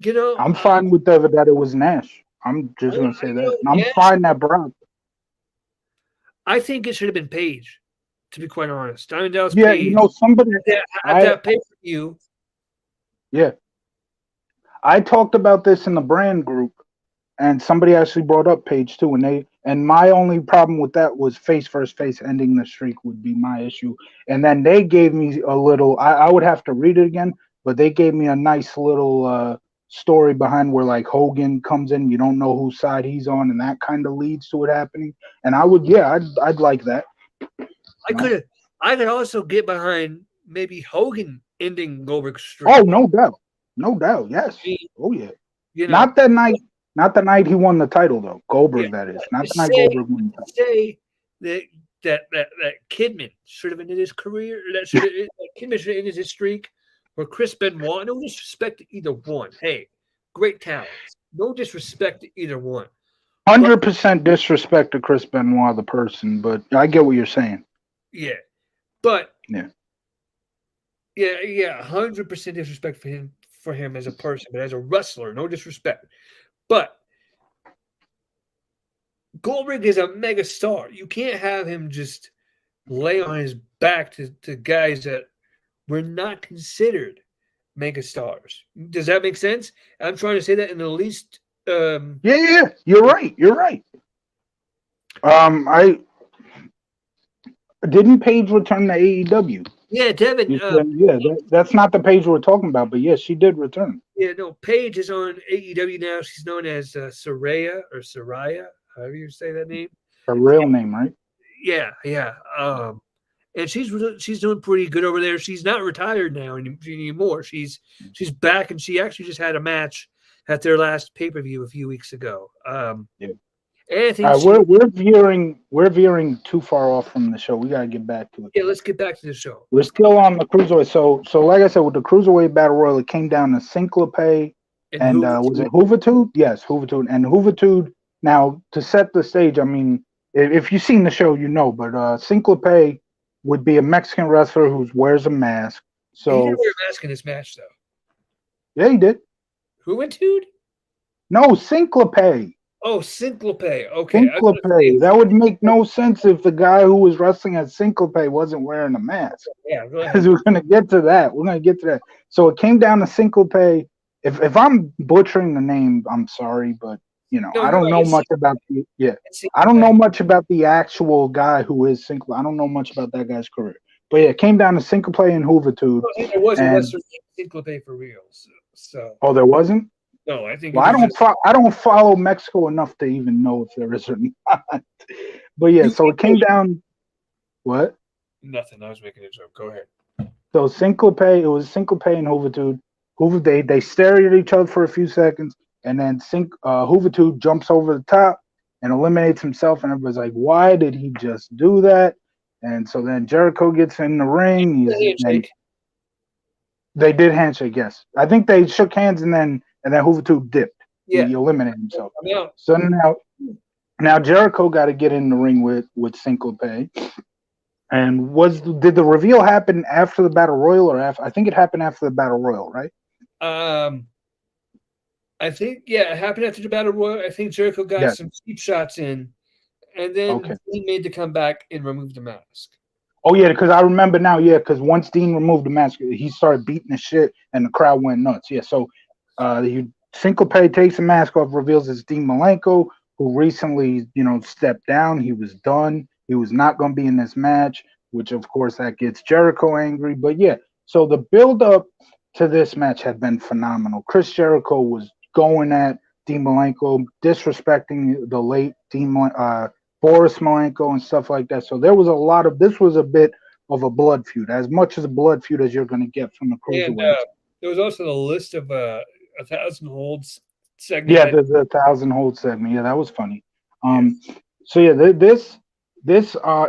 I'm fine with that it was Nash. I'm just going to say that. And I'm fine that Brock. I think it should have been Paige, to be quite honest. Diamond Dallas Page. Somebody at that pay-per-view. Yeah. I talked about this in the brand group, and somebody actually brought up Paige too. And my only problem with that was face versus face ending the streak would be my issue. And then they gave me a little. I would have to read it again, but they gave me a nice little story behind where like Hogan comes in, you don't know whose side he's on, and that kind of leads to it happening. And I'd like that. I could also get behind maybe Hogan ending Goldberg's streak. Oh, no doubt, yes. Oh yeah. Not the night he won the title though. Goldberg, that is. Not the night Goldberg won the title. Say that Kidman should have ended his career. Kidman should have ended his streak. Or Chris Benoit, no disrespect to either one. Hey, great talents. No disrespect to either one. 100% disrespect to Chris Benoit, the person, but I get what you're saying. Yeah. But yeah, 100% disrespect for him as a person, but as a wrestler, no disrespect. But Goldberg is a mega star. You can't have him just lay on his back to guys that were not considered mega stars. Does that make sense? I'm trying to say that in the least. Yeah, you're right. I didn't Paige return to AEW. Yeah, Devin. That's not the Paige we're talking about, but yes, she did return. Yeah, no, Paige is on AEW now. She's known as Saraya, however you say that name. Her real name, right? Yeah. And she's doing pretty good over there. She's not retired now anymore. She's back, and she actually just had a match at their last pay-per-view a few weeks ago. And I think we're veering too far off from the show. We gotta get back to it. Yeah, let's get back to the show. We're still on the cruiserweight. So like I said, with the cruiserweight battle royal, it came down to Synclape and was it Juventud? Yes, Juventud and Juventud. Now to set the stage, I mean, if you've seen the show, you know, but Synclape would be a Mexican wrestler who wears a mask. So he didn't wear a mask in this match, though. Yeah, he did. Juventud? No, Synclape. Oh, Synclape. Okay. Synclape. That would make no sense if the guy who was wrestling at Synclape wasn't wearing a mask. Yeah, go ahead. Because we're going to get to that. So it came down to Synclape if I'm butchering the name, I'm sorry, but No, I you're don't right. know much about the It's I don't Syncopate. know much about the actual guy who is Syncope. I don't know much about that guy's career. But yeah, it came down to Syncope and Juventud. I think there was a And wrestler named Syncopate for real. So oh, there wasn't? no, I think it Well, was just I don't follow Mexico enough to even know if there is or not. But yeah, you. so it came down what? Nothing. I was making a joke. Go ahead. So Syncope, it was Syncope and Juventud. They stare at each other for a few seconds, and then Juventud jumps over the top and eliminates himself, and everybody's like, "Why did he just do that?" And so then Jericho gets in the ring. And Handshake. they did handshake, yes. I think they shook hands, and then Juventud dipped. Yeah. He eliminated himself. I'm out. So now Jericho got to get in the ring with Syncope. And did the reveal happen after the Battle Royal or after? I think it happened after the Battle Royal, right? I think it happened after the Battle Royal. I think Jericho got some cheap shots in, and then he made the comeback and removed the mask. Oh yeah, because I remember now. Yeah, because once Dean removed the mask, he started beating the shit, and the crowd went nuts. Yeah, so Syncope takes the mask off, reveals it's Dean Malenko, who recently stepped down. He was done. He was not going to be in this match, which of course that gets Jericho angry. But yeah, so the build up to this match had been phenomenal. Chris Jericho was going at Dean Malenko, disrespecting the late Boris Malenko and stuff like that. So there was this was a bit of a blood feud, as much as a blood feud as you're going to get from the cruiserweights. And there was also the list of 1,000 holds segment. Yeah, there's a 1,000 hold segment. Yeah, that was funny. So yeah, this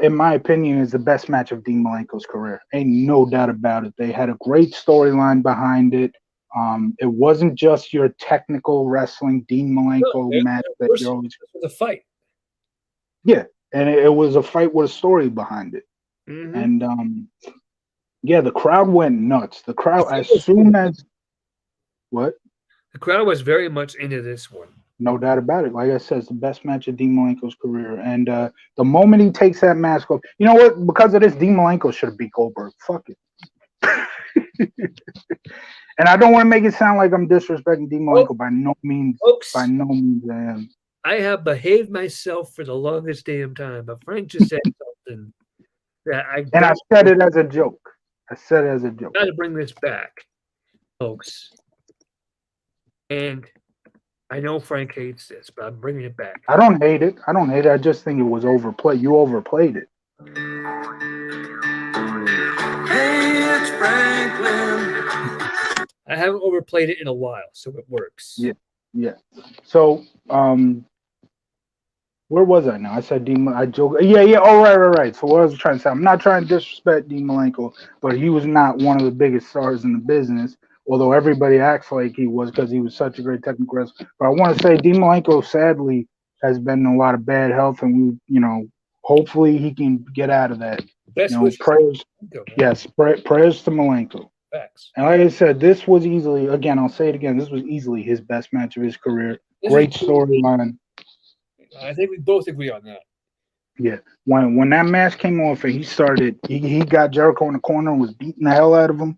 in my opinion is the best match of Dean Malenko's career. Ain't no doubt about it. They had a great storyline behind it. It wasn't just your technical wrestling Dean Malenko match that you're always. It was a fight. Yeah, and it was a fight with a story behind it. Mm-hmm. And the crowd went nuts. The crowd, as soon as what? The crowd was very much into this one. No doubt about it. Like I said, it's the best match of Dean Malenko's career. And the moment he takes that mask off, you know what? Because of this, Dean Malenko should have beat Goldberg. Fuck it. And I don't want to make it sound like I'm disrespecting Dean Malenko by no means. Folks, by no means I am. I have behaved myself for the longest damn time, but Frank just said something that I said it as a joke. I said it as a joke. Got to bring this back, folks. And I know Frank hates this, but I'm bringing it back. I don't hate it. I just think it was overplayed. You overplayed it. Hey, it's Franklin. I haven't overplayed it in a while, so it works. Yeah. So, where was I now? I said Dean. I joke. Yeah. Oh, right. So what I was trying to say, I'm not trying to disrespect Dean Malenko, but he was not one of the biggest stars in the business. Although everybody acts like he was because he was such a great technical wrestler. But I want to say Dean Malenko sadly has been in a lot of bad health, and hopefully he can get out of that. Prayers. Yes, prayers to Malenko. Facts. And like I said, this was easily, again, I'll say it again, this was easily his best match of his career. Great storyline. I think we both agree on that. Yeah. When that match came off and he got Jericho in the corner and was beating the hell out of him,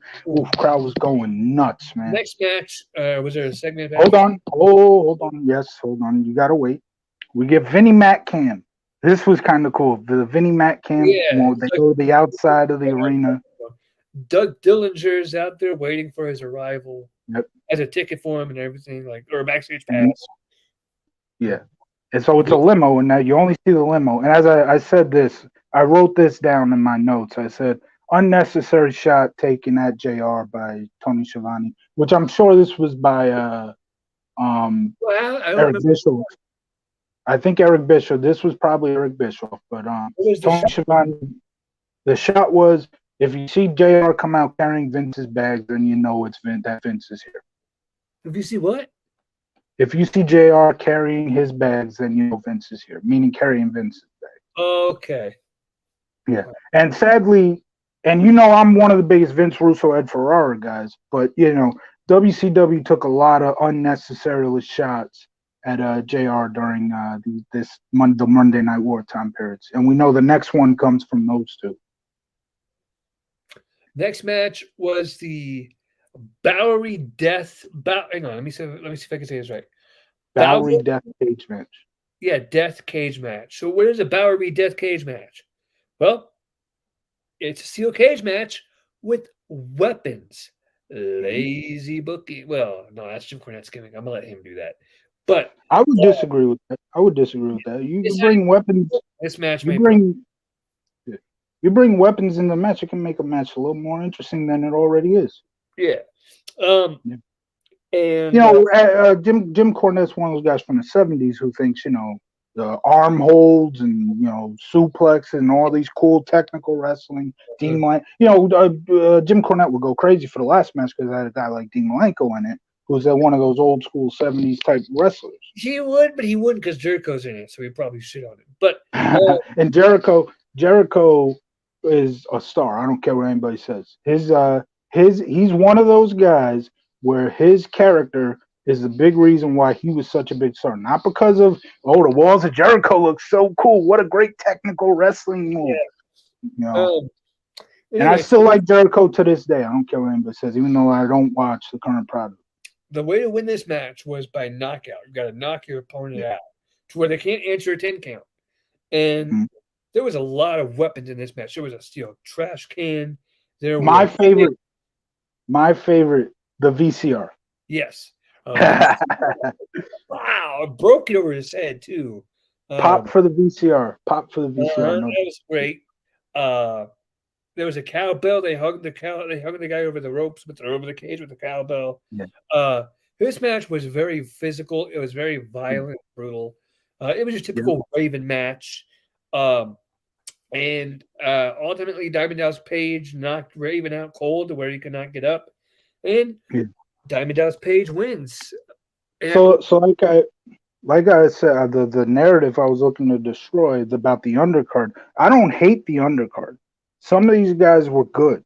crowd was going nuts, man. Next match, was there a segment? Hold on. Hold on. Yes, hold on. You got to wait. We get Vinnie Mac Cam. This was kind of cool. The Vinnie Mac Cam, they go to the outside of the arena. Doug Dillinger's out there waiting for his arrival. Yep. Has a ticket for him and everything, or a backstage pass. Yeah. And so it's a limo, and now you only see the limo. And as I said this, I wrote this down in my notes. I said, unnecessary shot taken at JR by Tony Schiavone, which I'm sure this was by Eric Bischoff. I think Eric Bischoff. This was probably Eric Bischoff, but Tony Schiavone. The shot was, if you see JR come out carrying Vince's bag, then you know it's Vince is here. If you see what? If you see JR carrying his bags, then you know Vince is here, meaning carrying Vince's bag. Okay. Yeah. And sadly, and I'm one of the biggest Vince Russo, Ed Ferrara guys, but, WCW took a lot of unnecessary shots at JR during the Monday Night War time periods. And we know the next one comes from those two. Next match was the Bowery Death. Hang on, let me see if I can say this right. Bowery Death Cage match. Yeah, Death Cage match. So what is a Bowery Death Cage match? Well, it's a steel cage match with weapons. Lazy bookie. Well, no, that's Jim Cornette's gimmick. I'm gonna let him do that. But I would disagree with that. I would disagree with that. You it's bring weapons. this match You may bring you bring weapons in the match. It can make a match a little more interesting than it already is. yeah. Yeah. And You know, Jim Cornette's one of those guys from the '70s who thinks, you know, the arm holds and, you know, suplex and all these cool technical wrestling. Dean Malenko, you know, Jim Cornette would go crazy for the last match because I had a guy like Dean Malenko in it, who's one of those old school '70s type wrestlers. he would, but he wouldn't because Jericho's in it, so he'd probably shit on it. But And Jericho is a star. I don't care what anybody says. He's one of those guys where his character is the big reason why he was such a big star. Not because of, the walls of Jericho look so cool. What a great technical wrestling move. Yeah. You know. Anyway, and I still like Jericho to this day. I don't care what anybody says, even though I don't watch the current product. The way to win this match was by knockout. You got to knock your opponent out to where they can't answer a 10 count. And there was a lot of weapons in this match. There was a steel trash can. My favorite, the VCR. Yes. Wow, it broke it over his head too. Pop for the VCR. Pop for the VCR. That was great. There was a cowbell. They hugged the guy over the ropes over the cage with the cowbell. Yeah. This match was very physical. It was very violent, brutal. It was your typical Raven match. And ultimately, Diamond Dallas Page knocked Raven out cold to where he could not get up, and Diamond Dallas Page wins. And so like I said, the narrative I was looking to destroy is about the undercard. I don't hate the undercard. Some of these guys were good,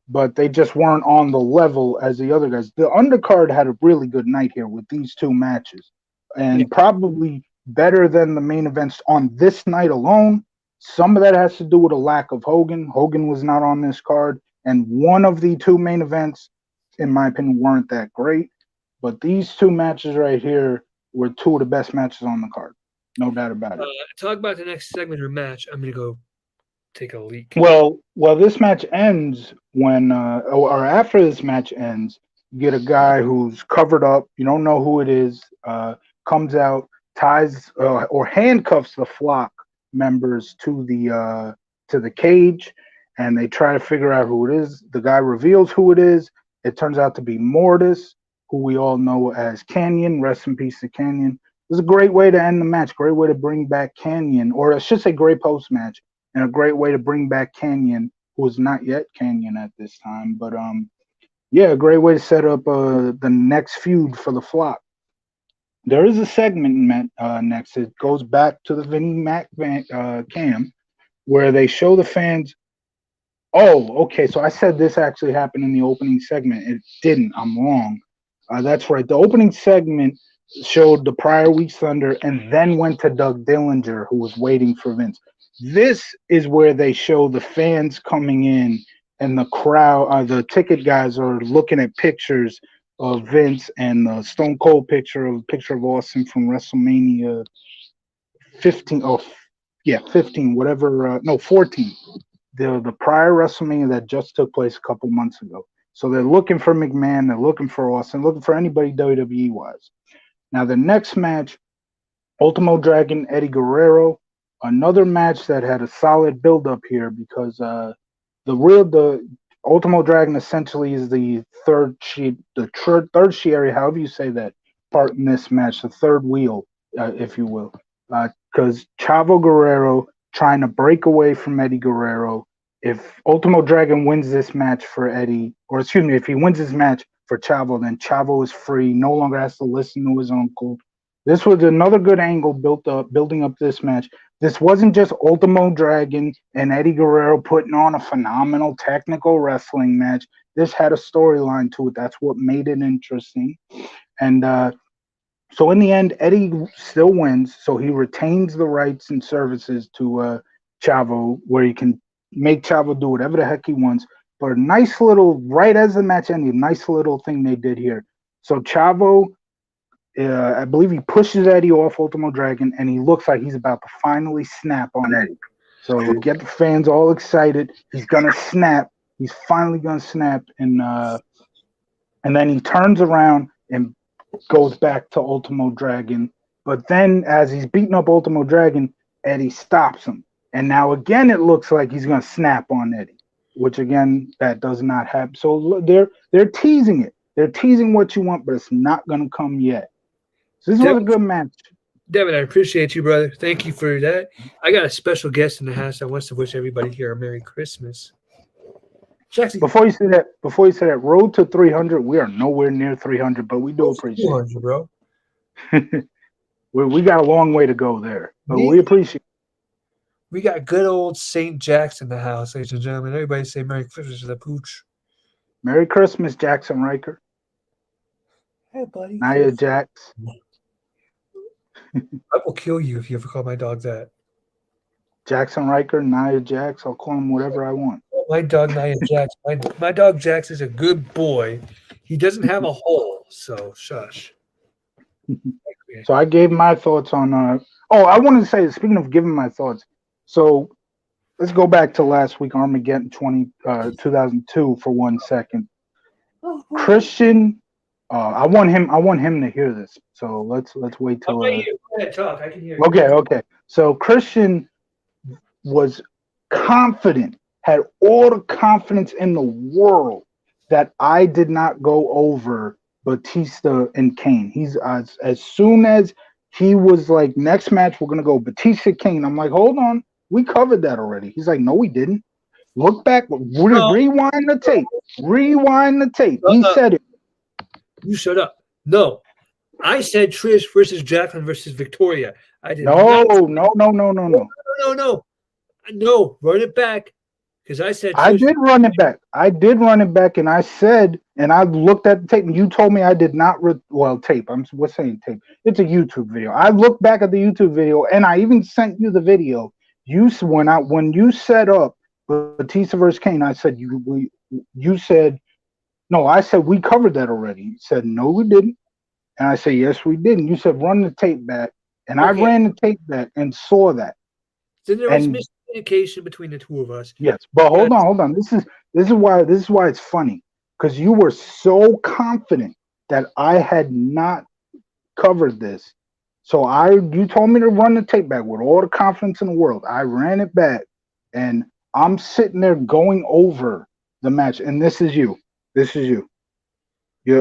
but they just weren't on the level as the other guys. The undercard had a really good night here with these two matches, and probably better than the main events on this night alone. Some of that has to do with a lack of Hogan. Hogan was not on this card, and one of the two main events, in my opinion, weren't that great. But these two matches right here were two of the best matches on the card. No doubt about it. Talk about the next segment or match. I'm going to go take a leak. Well, this match ends when, or after this match ends, you get a guy who's covered up. You don't know who it is. Comes out, ties or handcuffs the Flock members to the cage, and they try to figure out who it is. The guy reveals who it is. It turns out to be Mortis, who we all know as Canyon. Rest in peace to Canyon. It was a great way to end the match. Great way to bring back Canyon, or I should say great post match, and a great way to bring back Canyon, who is not yet Canyon at this time. But a great way to set up the next feud for the Flock. There is a segment next. It goes back to the Vinnie Mac cam, where they show the fans. Oh, okay. So I said this actually happened in the opening segment. It didn't. I'm wrong. That's right. The opening segment showed the prior week's Thunder and then went to Doug Dillinger, who was waiting for Vince. This is where they show the fans coming in and the crowd, the ticket guys are looking at pictures of Vince and the Stone Cold picture of Austin from WrestleMania 15. 15, whatever. No, 14. The prior WrestleMania that just took place a couple months ago. So they're looking for McMahon, they're looking for Austin, looking for anybody WWE wise. Now the next match, Ultimo Dragon, Eddie Guerrero, another match that had a solid build up here because the Ultimo Dragon essentially is the third tertiary, however you say that, part in this match, the third wheel, if you will, because Chavo Guerrero trying to break away from Eddie Guerrero. If Ultimo Dragon wins this match for Eddie, or excuse me, if he wins this match for Chavo, then Chavo is free, no longer has to listen to his uncle. This was another good angle building up this match. This wasn't just Ultimo Dragon and Eddie Guerrero putting on a phenomenal technical wrestling match. This had a storyline to it. That's what made it interesting. And so in the end, Eddie still wins. So he retains the rights and services to Chavo, where he can make Chavo do whatever the heck he wants. But a nice little, right as the match ended, nice little thing they did here. So Chavo, I believe he pushes Eddie off Ultimo Dragon, and he looks like he's about to finally snap on Eddie. So get the fans all excited. He's gonna snap. He's finally gonna snap, and then he turns around and goes back to Ultimo Dragon. But then, as he's beating up Ultimo Dragon, Eddie stops him, and now again it looks like he's gonna snap on Eddie, which again that does not happen. So they're teasing it. They're teasing what you want, but it's not gonna come yet. So this was a good match. Devin, I appreciate you, brother. Thank you for that. I got a special guest in the house that wants to wish everybody here a Merry Christmas. Jackson, Before you say that, road to 300, we are nowhere near 300, but we do appreciate it, bro. we got a long way to go there, but we appreciate it. We got good old St. Jack's in the house, ladies and gentlemen. Everybody say Merry Christmas to the pooch. Merry Christmas, Jackson Riker. Hey, buddy. Nia Jax. I will kill you if you ever call my dog that. Jackson Riker, Nia Jax. I'll call him whatever I want. My dog, Nia Jax. My dog, Jax, is a good boy. He doesn't have a hole, so shush. So I gave my thoughts on. I wanted to say, speaking of giving my thoughts, so let's go back to last week, Armageddon 2002 for 1 second. Christian, I want him to hear this. So let's wait till. Go ahead, talk. I can hear you. Okay. So Christian was confident, had all the confidence in the world that I did not go over Batista and Kane. He's as soon as he was like, next match we're gonna go Batista Kane. I'm like, hold on, we covered that already. He's like, no, we didn't. Look back, rewind the tape. Rewind the tape. He said it. You shut up. No, I said Trish versus Jacqueline versus Victoria. I did No. No, run it back. Because I said I did run it back. And I said, and I looked at the tape, and you told me I did not tape. What's saying tape? It's a YouTube video. I looked back at the YouTube video, and I even sent you the video. When you set up Batista versus Kane, I said you said no. I said we covered that already. You said no, we didn't. And I said yes, we did. And you said run the tape back, and I ran the tape back and saw that. Then there was miscommunication between the two of us. Yes, but hold on. This is why it's funny, because you were so confident that I had not covered this. So you told me to run the tape back with all the confidence in the world. I ran it back, and I'm sitting there going over the match, and this is you.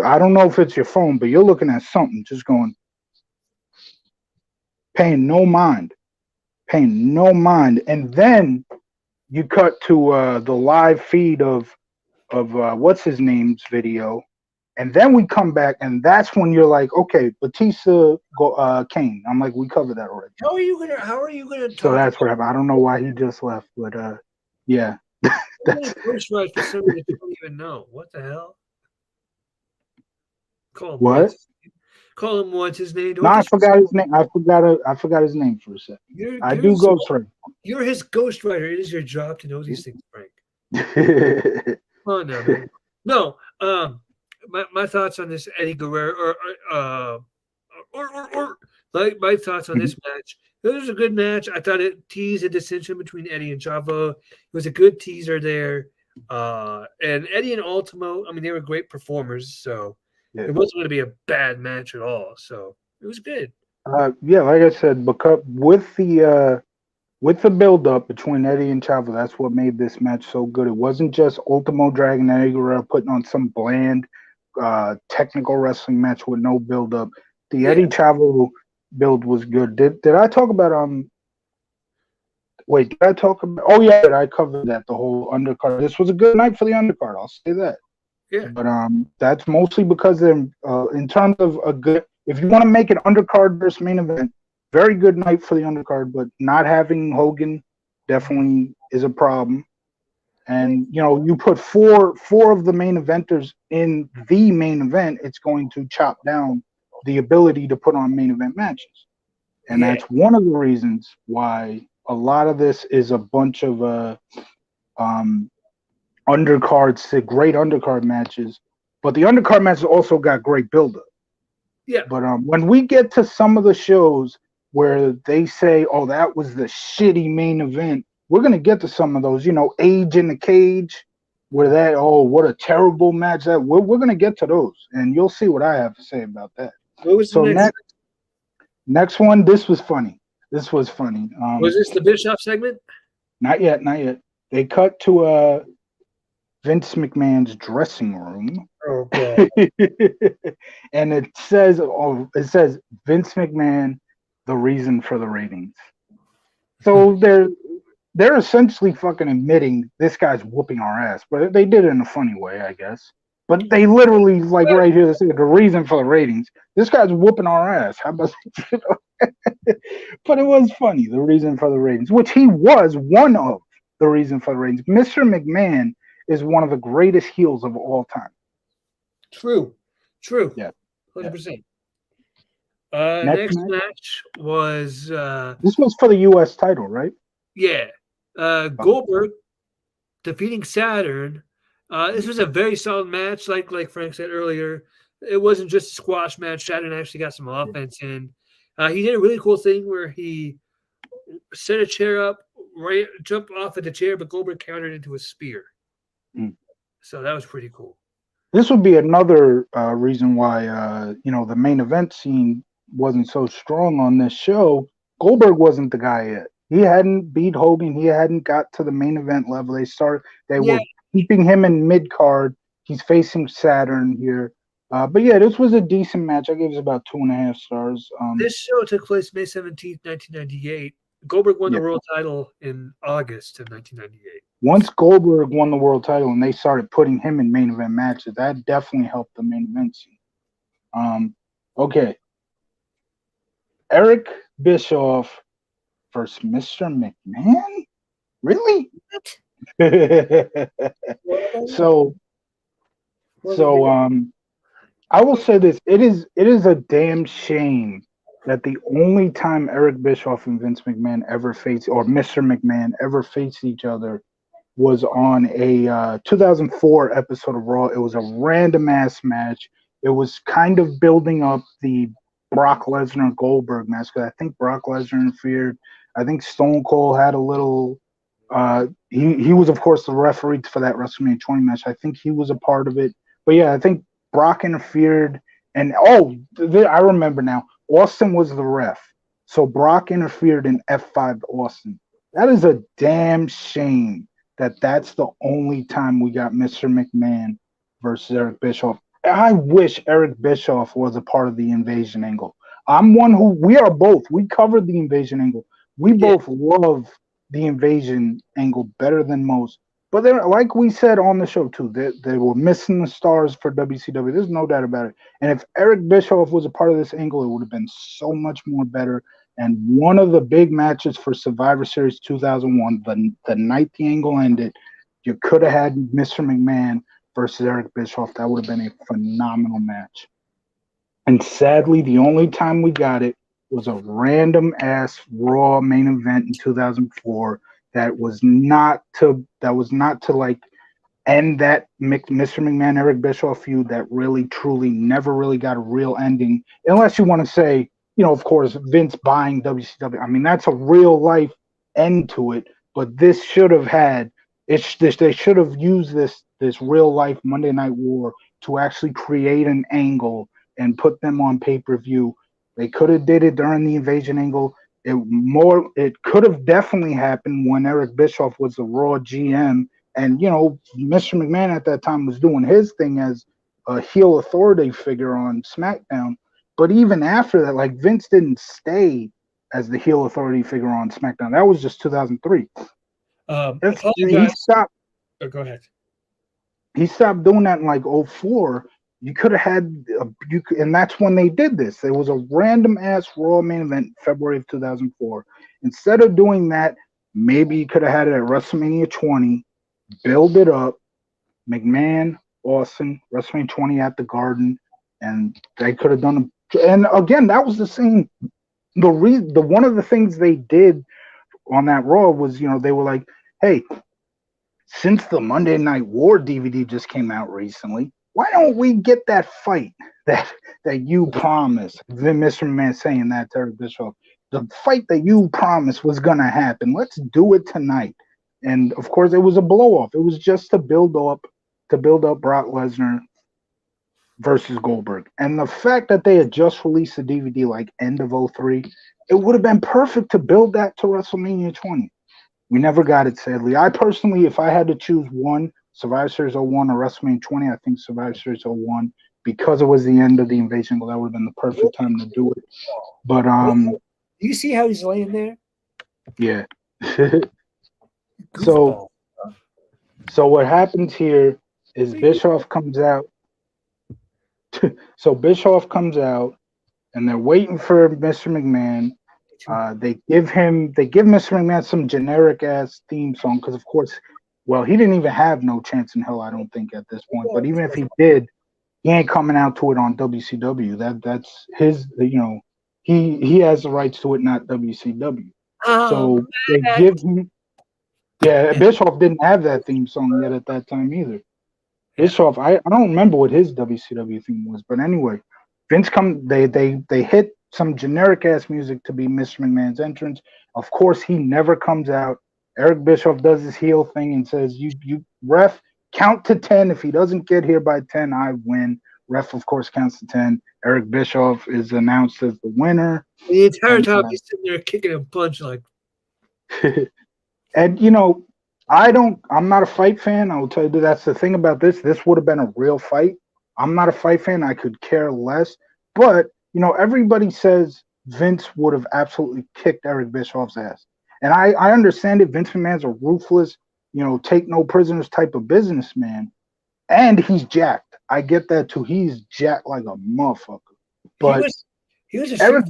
I don't know if it's your phone, but you're looking at something, just going, paying no mind. And then you cut to the live feed of what's his name's video, and then we come back, and that's when you're like, okay, Batista Kane. I'm like, we covered that already. How are you gonna talk? So that's what happened. I don't know why he just left, but yeah. That's somebody that you don't even know. What the hell? Call him what? Call him what's his name? No, I forgot his name. I forgot his name for a second. I do ghostwrite. You're his ghostwriter. It is your job to know these things, Frank. Oh no, man. No. My thoughts on this Eddie Guerrero, my thoughts on this match. It was a good match. I thought it teased a dissension between Eddie and Chavo. It was a good teaser there. And Eddie and Ultimo, I mean, they were great performers, so it wasn't going to be a bad match at all. So it was good. Yeah, like I said, because with the build up between Eddie and Chavo, that's what made this match so good. It wasn't just Ultimo Dragon and Eddie Guerrero putting on some bland technical wrestling match with no build up. The Eddie Chavo build was good. Did I talk about did I talk about? Oh yeah, I covered that, the whole undercard. This was a good night for the undercard. I'll say that. Yeah. But that's mostly because in terms of a good, if you want to make an undercard versus main event, very good night for the undercard. But not having Hogan definitely is a problem. And you put four of the main eventers in the main event, it's going to chop down the ability to put on main event matches. And that's one of the reasons why a lot of this is a bunch of undercards to great undercard matches, but the undercard matches also got great buildup. Yeah. But when we get to some of the shows where they say, "Oh, that was the shitty main event," we're gonna get to some of those. You know, Age in the Cage, where that, oh, what a terrible match that. We're gonna get to those, and you'll see what I have to say about that. What was the So next? next one, this was funny. This was funny. Was this the Bischoff segment? Not yet, not yet. They cut to Vince McMahon's dressing room. Oh god. And it says Vince McMahon, the reason for the ratings. So they're essentially fucking admitting this guy's whooping our ass, but they did it in a funny way, I guess. But they literally, like right here, they say the reason for the ratings. This guy's whooping our ass. How about you know? But it was funny, the reason for the ratings, which he was one of the reason for the ratings. Mr. McMahon is one of the greatest heels of all time. True. Yeah. 100%. Next Next match was this was for the U.S. title, right? yeah, Goldberg defeating Saturn. This was a very solid match, like Frank said earlier. It wasn't just a squash match. Saturn actually got some offense in. He did a really cool thing where he set a chair up, right, jumped off of the chair, but Goldberg countered into a spear. So that was pretty cool. This would be another reason why the main event scene wasn't so strong on this show. Goldberg wasn't the guy yet. He hadn't beat Hogan. He hadn't got to the main event level. They were keeping him in mid card. He's facing Saturn here. But yeah, this was a decent match. I gave it about 2.5 stars. This show took place May 17th, 1998. Goldberg won the world title in August of 1998. Once Goldberg won the world title and they started putting him in main event matches, that definitely helped the main event scene. Okay. Eric Bischoff versus Mr. McMahon? Really? So I will say this. It is a damn shame that the only time Eric Bischoff and Vince McMahon ever faced, or Mr. McMahon ever faced each other, was on a 2004 episode of Raw. It was a random ass match. It was kind of building up the Brock Lesnar Goldberg match, because I think Brock Lesnar interfered. I think Stone Cold had a little. He was of course the referee for that WrestleMania 20 match. I think he was a part of it. But yeah, I think Brock interfered, and I remember now. Austin was the ref, so Brock interfered in F5 Austin. That is a damn shame that that's the only time we got Mr. McMahon versus Eric Bischoff. I wish Eric Bischoff was a part of the invasion angle. We covered the invasion angle. We both love the invasion angle better than most. But they're, like we said on the show too, they were missing the stars for WCW. There's no doubt about it. And if Eric Bischoff was a part of this angle, it would have been so much more better. And one of the big matches for Survivor Series 2001, the night the angle ended, you could have had Mr. McMahon versus Eric Bischoff. That would have been a phenomenal match. And sadly, the only time we got it was a random ass Raw main event in 2004 that was not to like end that Mr. McMahon Eric Bischoff feud that really truly never really got a real ending, unless you want to say, of course, Vince buying WCW. I mean, that's a real life end to it. But this should have had they should have used this real life Monday Night War to actually create an angle and put them on pay-per-view. They could have did it during the invasion angle. It could have definitely happened when Eric Bischoff was the Raw GM, and Mr. McMahon at that time was doing his thing as a heel authority figure on SmackDown. But even after that, like, Vince didn't stay as the heel authority figure on SmackDown. That was just 2003. He stopped. Oh, go ahead. He stopped doing that in like 2004. You could have had and that's when they did this. There was a random ass Raw main event February of 2004. Instead of doing that, maybe you could have had it at WrestleMania 20, build it up, McMahon, Austin, WrestleMania 20 at the Garden, and they could have done. And again, that was the same. The one of the things they did on that Raw was, they were like, hey, since the Monday Night War DVD just came out recently, why don't we get that fight that you promised? Mr. McMahon saying that to Eric Bischoff. The fight that you promised was gonna happen. Let's do it tonight. And of course, it was a blow off. It was just to build up Brock Lesnar versus Goldberg. And the fact that they had just released the DVD like end of 03, it would have been perfect to build that to WrestleMania 20. We never got it, sadly. I personally, if I had to choose one, Survivor Series 01 or WrestleMania 20, I think Survivor Series 01, because it was the end of the invasion, that would have been the perfect time to do it. But do you see how he's laying there? yeah. So what happens here is Bischoff comes out. So Bischoff comes out, and they're waiting for Mr. McMahon. They give Mr. McMahon some generic ass theme song because, of course, well, he didn't even have No Chance in Hell, I don't think, at this point. But even if he did, he ain't coming out to it on WCW. That's his, he has the rights to it, not WCW. So they give him. Yeah, Bischoff didn't have that theme song yet at that time either. Bischoff, I don't remember what his WCW theme was, but anyway, they hit some generic ass music to be Mr. McMahon's entrance. Of course, he never comes out. Eric Bischoff does his heel thing and says, "You ref, count to 10. If he doesn't get here by 10, I win." Ref, of course, counts to 10. Eric Bischoff is announced as the winner. The entire time he's sitting there kicking and punching like. And I'm not a fight fan. I will tell you that's the thing about this. This would have been a real fight. I'm not a fight fan. I could care less. But everybody says Vince would have absolutely kicked Eric Bischoff's ass. And I understand it. Vince McMahon's a ruthless, take no prisoners type of businessman. And he's jacked. I get that too. He's jacked like a motherfucker. But Eric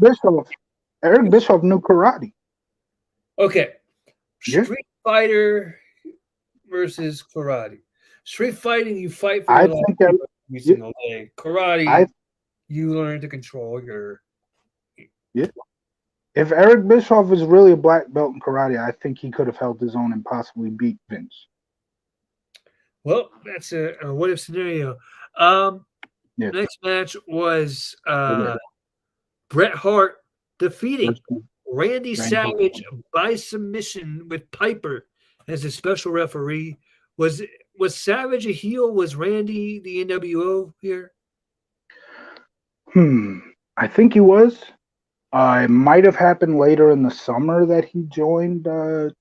Bischoff knew karate. Okay. Street Fighter versus karate. Street fighting, you fight for your life every single day. Karate, you learn to control your. Yeah. If Eric Bischoff was really a black belt in karate, I think he could have held his own and possibly beat Vince. Well, that's a what if scenario. Next match was Bret Hart defeating Randy Savage by submission with Piper as a special referee. Was Savage a heel? Was Randy the NWO here? I think he was. It might have happened later in the summer that he joined the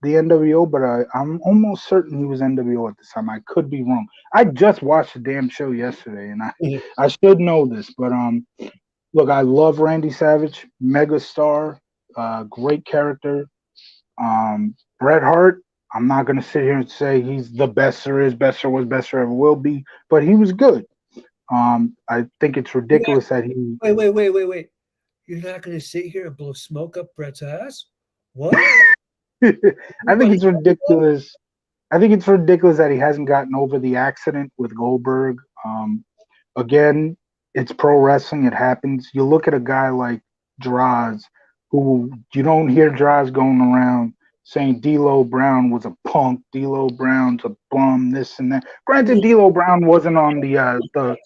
NWO, but I'm almost certain he was NWO at this time. I could be wrong. I just watched the damn show yesterday, and I should know this. But look, I love Randy Savage, megastar, great character. Bret Hart, I'm not going to sit here and say he's the best there is, best there was, best there ever will be, but he was good. I think it's ridiculous that he. Wait. You're not going to sit here and blow smoke up Bret's ass? What? I think it's ridiculous. I think it's ridiculous that he hasn't gotten over the accident with Goldberg. Again, it's pro wrestling. It happens. You look at a guy like Droz, who you don't hear Droz going around saying D'Lo Brown was a punk, D'Lo Brown's a bum, this and that. Granted, D'Lo Brown wasn't on the.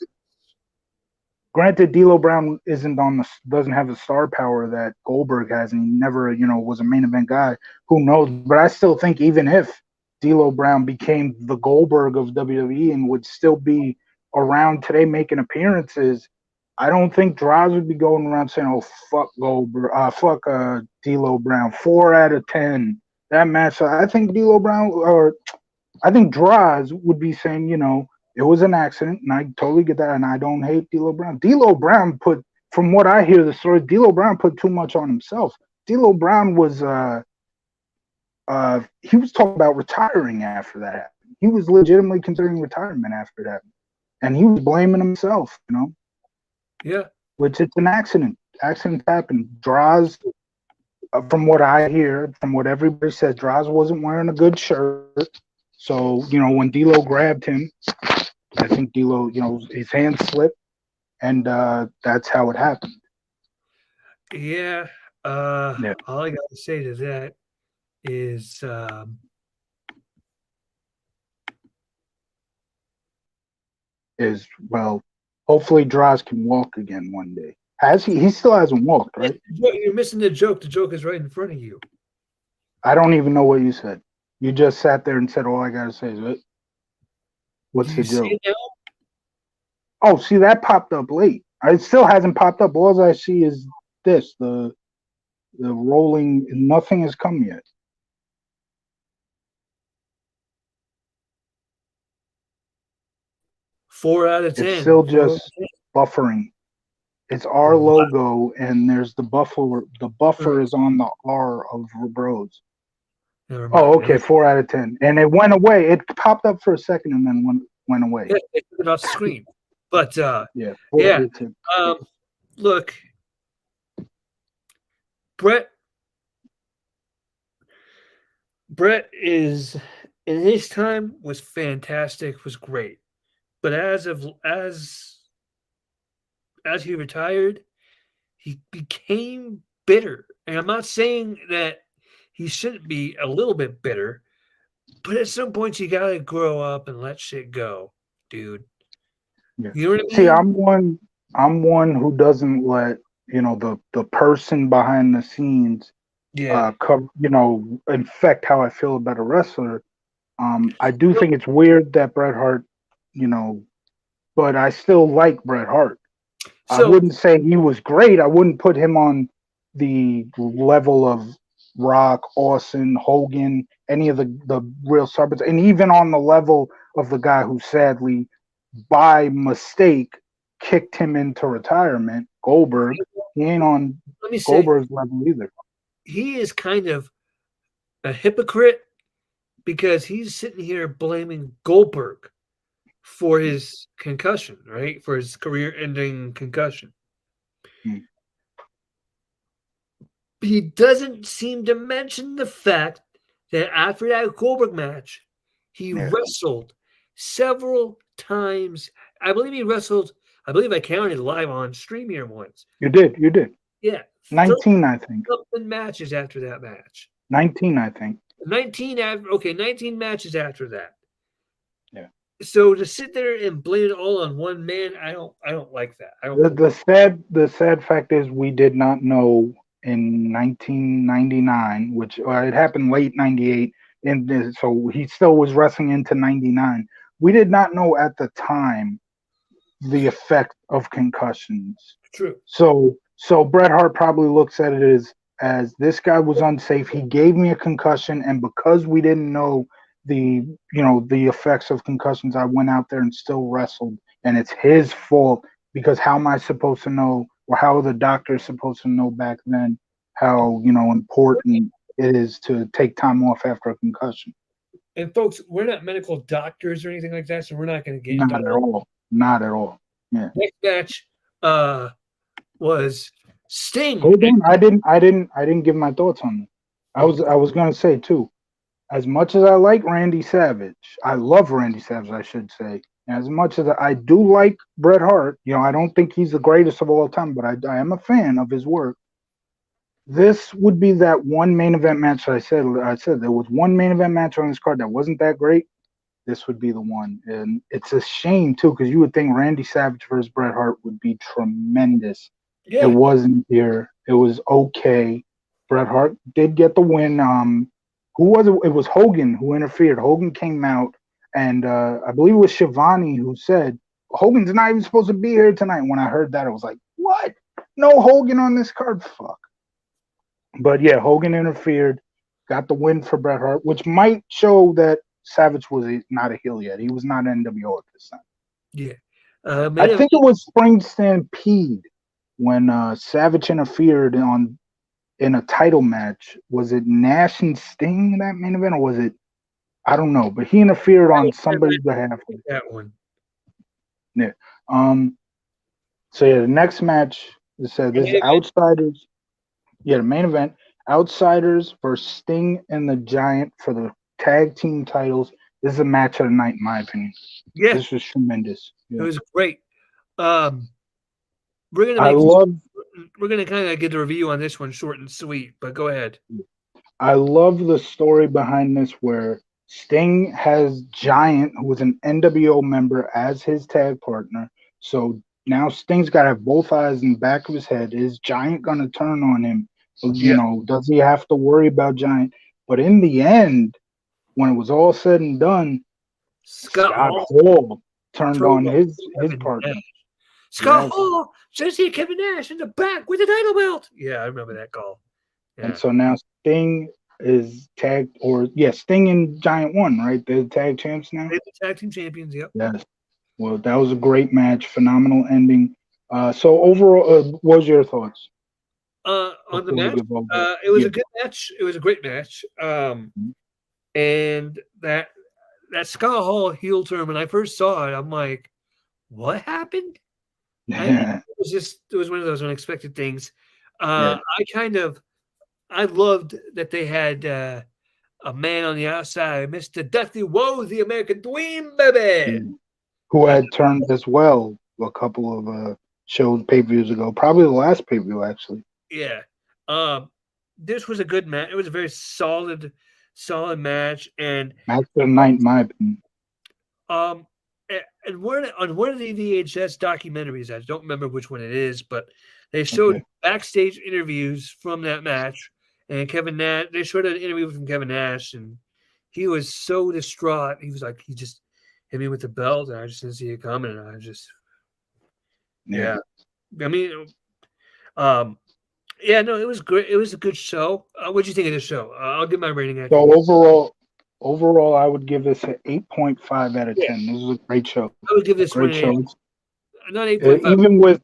Granted, D'Lo Brown doesn't have the star power that Goldberg has, and he never, was a main event guy. Who knows? But I still think even if D'Lo Brown became the Goldberg of WWE and would still be around today making appearances, I don't think Droz would be going around saying, "Oh, fuck Goldberg, fuck D'Lo Brown." 4 out of 10 that match. So I think I think Droz would be saying, it was an accident, and I totally get that, and I don't hate D'Lo Brown. D'Lo Brown from what I hear the story, D'Lo Brown put too much on himself. D'Lo Brown was he was talking about retiring after that happened. He was legitimately considering retirement after that, and he was blaming himself. Yeah. Which it's an accident. Accidents happen. Droz, from what I hear, from what everybody says, Droz wasn't wearing a good shirt. So, when D'Lo grabbed him, I think D'Lo, his hand slipped, and that's how it happened. Yeah. All I got to say to that is is, well, hopefully Droz can walk again one day. Has he? He still hasn't walked, right? You're missing the joke. The joke is right in front of you. I don't even know what you said. You just sat there and said all I gotta say is it. What's Do the you see joke? it now? Oh, see, that popped up late. It still hasn't popped up. All I see is this, the rolling. Nothing has come yet. Four out of 10. It's still 4 out of just 10. buffering. It's our logo, and there's the buffer. The buffer is on the R of Bros. Never mind. Oh, okay, 4 out of 10, and it went away. It popped up for a second and then went away. Yeah, it took it off the screen. But Yeah, 4 yeah. out of 10. Look, Brett is in his time was fantastic, was great. But as he retired, he became bitter. And I'm not saying that he shouldn't be a little bit bitter, but at some point you gotta grow up and let shit go, dude. Yeah. You know what I mean? See, I'm one who doesn't let the person behind the scenes infect how I feel about a wrestler. I do think it's weird that Bret Hart, but I still like Bret Hart. I wouldn't say he was great. I wouldn't put him on the level of Rock, Austin, Hogan, any of the real stars, and even on the level of the guy who sadly, by mistake, kicked him into retirement, Goldberg. He ain't on Goldberg's level either. He is kind of a hypocrite because he's sitting here blaming Goldberg for his concussion, right? For his career-ending concussion. He doesn't seem to mention the fact that after that Goldberg match, he wrestled several times. I believe I counted live on stream here once. You did. Yeah. 19, I think. Something matches after that match. 19, I think. 19 matches after that. Yeah. So to sit there and blame it all on one man, I don't like that. The sad fact is we did not know in 1999, which it happened late 98, and so he still was wrestling into 99. We did not know at the time the effect of concussions. True. So Bret Hart probably looks at it as this guy was unsafe. He gave me a concussion, and because we didn't know the effects of concussions, I went out there and still wrestled, and it's his fault because how am I supposed to know, or how are the doctors supposed to know back then how important it is to take time off after a concussion? And folks, we're not medical doctors or anything like that, so we're not going to get not at all. Yeah. Next match was Sting. Hold on, I didn't give my thoughts on this. I was going to say too, as much as I like Randy Savage, I love Randy Savage, I should say. As much as I do like Bret Hart, I don't think he's the greatest of all time, but I am a fan of his work. This would be that one main event match I said there was one main event match on this card that wasn't that great. This would be the one. And it's a shame, too, because you would think Randy Savage versus Bret Hart would be tremendous. Yeah. It wasn't here. It was okay. Bret Hart did get the win. Who was it? It was Hogan who interfered. Hogan came out, and I believe it was Shivani who said, Hogan's not even supposed to be here tonight. When I heard that, I was like, what? No Hogan on this card? Fuck. But yeah, Hogan interfered, got the win for Bret Hart, which might show that Savage was not a heel yet. He was not NWO at this time. Yeah. I think it was Spring Stampede when Savage interfered in a title match. Was it Nash and Sting in that main event, or was it? I don't know, but he interfered on somebody's behalf. That one. Yeah. So yeah, the next match, it said this is Outsiders. Yeah, the main event, Outsiders versus Sting and the Giant for the tag team titles. This is a match of the night, in my opinion. Yeah, this was tremendous. Yeah. It was great. We're gonna kind of get the review on this one short and sweet, but go ahead. I love the story behind this, where Sting has Giant, who was an NWO member, as his tag partner. So now Sting's got to have both eyes in the back of his head. Is Giant going to turn on him? Yeah. Does he have to worry about Giant? But in the end, when it was all said and done, Scott Scott Hall Hall turned turned on on his Kevin partner. Nash. Scott Yes. Hall says he Kevin Nash in the back with the title belt. Yeah, I remember that call. Yeah. And so now Sting is tagged, Sting and Giant won, right? They're tag champs now. They're the tag team champions. Yep. Yes. Well, that was a great match, phenomenal ending. So overall, what was your thoughts? On the Before we match, give over? it was Yeah. a good match. It was a great match. And that Scott Hall heel turn, when I first saw it, I'm like, what happened? It was one of those unexpected things. Yeah. I loved that they had a man on the outside, Mr. Dusty Woe, the American Dream, baby. Who had turned as well a couple of pay-per-views ago, probably the last pay-per-view actually. Yeah. This was a good match. It was a very solid match, and match of the night, in my opinion. and on one of the VHS documentaries, I don't remember which one it is, but they showed backstage interviews from that match, and Kevin Nash. They showed an interview from Kevin Nash, and he was so distraught. He was like, he just hit me with the belt, and I just didn't see it coming, and I just, yeah. I mean, yeah, no, it was great. It was a good show. What do you think of this show? I'll give my rating. So overall, I would give this an 8.5 out of 10. This is a great show. I would give this great show. Not 8.5. Even with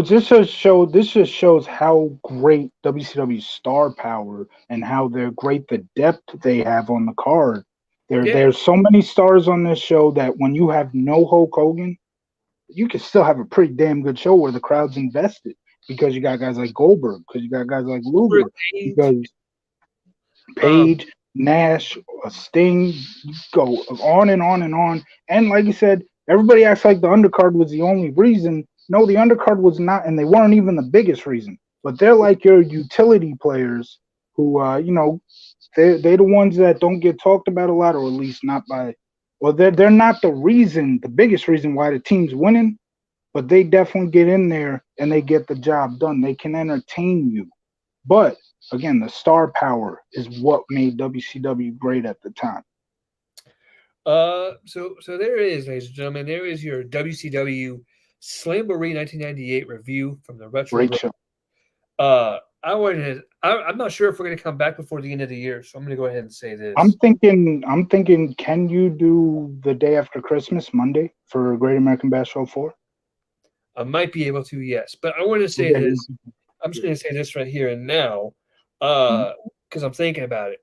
this just shows how great WCW star power and how they're great the depth they have on the card. There's so many stars on this show that when you have no Hulk Hogan, you can still have a pretty damn good show where the crowd's invested. Because you got guys like Goldberg, because you got guys like Luger, because Page, Nash, Sting, go on and on and on. And like you said, everybody acts like the undercard was the only reason. No, the undercard was not, and they weren't even the biggest reason. But they're like your utility players who, they're the ones that don't get talked about a lot, or at least not by. Well, they're not the biggest reason why the team's winning. But they definitely get in there and they get the job done. They can entertain you. But again, the star power is what made WCW great at the time. So there it is, ladies and gentlemen. There is your WCW Slamboree 1998 review from the Retro. Great show. I'm not sure if we're going to come back before the end of the year, so I'm going to go ahead and say this. I'm thinking, can you do the day after Christmas, Monday, for Great American Bash Show 4? I might be able to, yes. But I want to say this. I'm just going to say this right here and now because I'm thinking about it.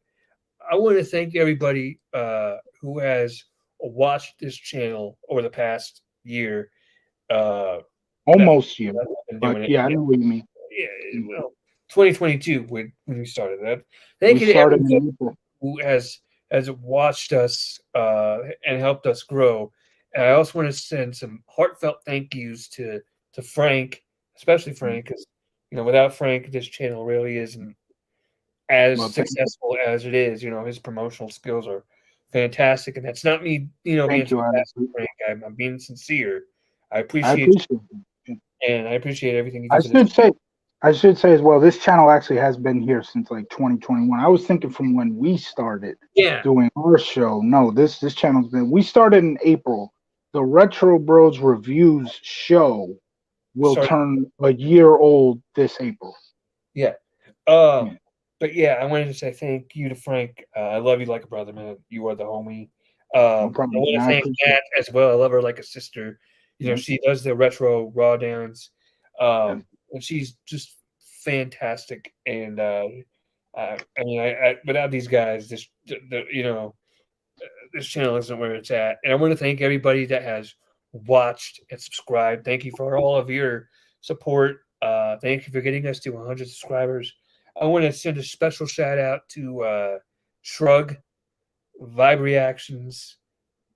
I want to thank everybody who has watched this channel over the past year. Almost year. But yeah, I know what you mean. Yeah, well, 2022 when we started that. Thank you to everyone who has watched us and helped us grow. And I also want to send some heartfelt thank yous to Frank, especially Frank, because without Frank, this channel really isn't as successful as it is. His promotional skills are fantastic, and that's not me, being sarcastic, Frank. I'm being sincere. I appreciate it, and I appreciate everything you do. I should say as well, this channel actually has been here since like 2021. I was thinking from when we started doing our show. No, this channel's we started in April. The Retro Bros Reviews show will turn a year old this April. Yeah. But yeah, I wanted to say thank you to Frank. I love you like a brother, man. You are the homie. I want to thank Matt as well. I love her like a sister. She does the retro raw downs. And she's just fantastic. And without these guys, this channel isn't where it's at. And I want to thank everybody that has watched and subscribed. Thank you for all of your support. Thank you for getting us to 100 subscribers. I want to send a special shout out to Shrug, Vibe Reactions,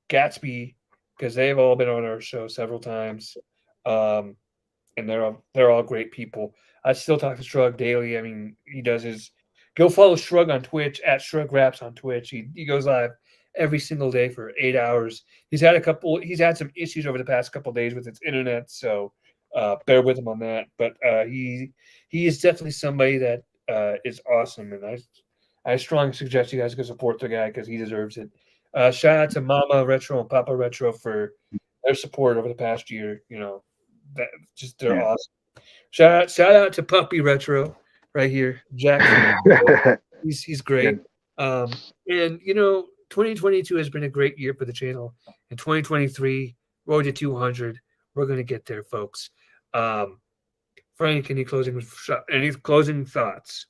Gatsby, because they've all been on our show several times. And they're all great people. I still talk to Shrug daily. I mean, he does his. Go follow Shrug on Twitch at Shrug Raps on Twitch. He goes live every single day for 8 hours. He's had some issues over the past couple of days with his internet, so bear with him on that. But he is definitely somebody that is awesome, and I strongly suggest you guys go support the guy because he deserves it. Shout out to Mama Retro and Papa Retro for their support over the past year. That just they're awesome. Shout out to Puppy Retro right here, Jack. He's great. And 2022 has been a great year for the channel. In 2023, road to 200. We're gonna get there, folks. Frank, any closing thoughts?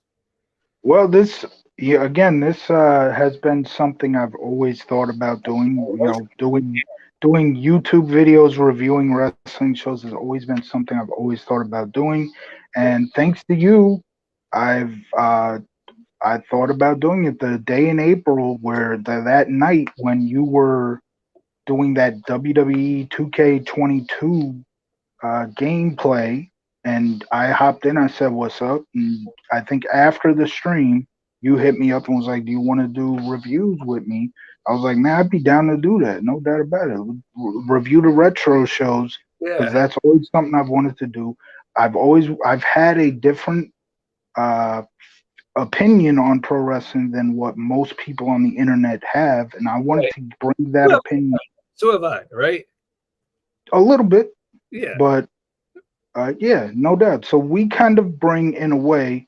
Well, this has been something I've always thought about doing. Doing YouTube videos, reviewing wrestling shows has always been something I've always thought about doing. And thanks to you, I thought about doing it the day in April where that night when you were doing that WWE 2K22 gameplay, and I hopped in. I said, "What's up?" And I think after the stream, you hit me up and was like, "Do you want to do reviews with me?" I was like, "Man, I'd be down to do that. No doubt about it. Review the retro shows because that's always something I've wanted to do. I've had a different opinion on pro wrestling than what most people on the internet have, and I wanted to bring that opinion. So have I, right? A little bit, yeah. But no doubt. So we kind of bring, in a way,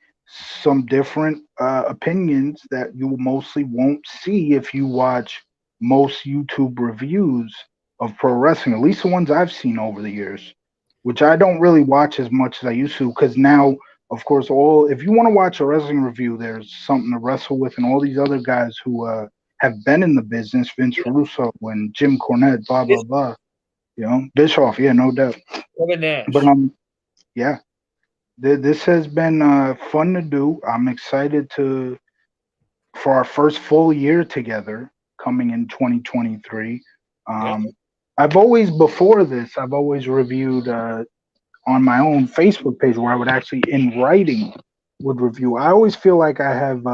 some different opinions that you mostly won't see if you watch most YouTube reviews of pro wrestling, at least the ones I've seen over the years, which I don't really watch as much as I used to because now, of course, if you want to watch a wrestling review, there's something to wrestle with, and all these other guys who have been in the business, Vince Russo and Jim Cornette, blah, blah, blah. Bischoff, no doubt. But this has been fun to do. I'm excited for our first full year together coming in 2023. Before this, I've always reviewed on my own Facebook page where I would actually, in writing, would review. I always feel like I have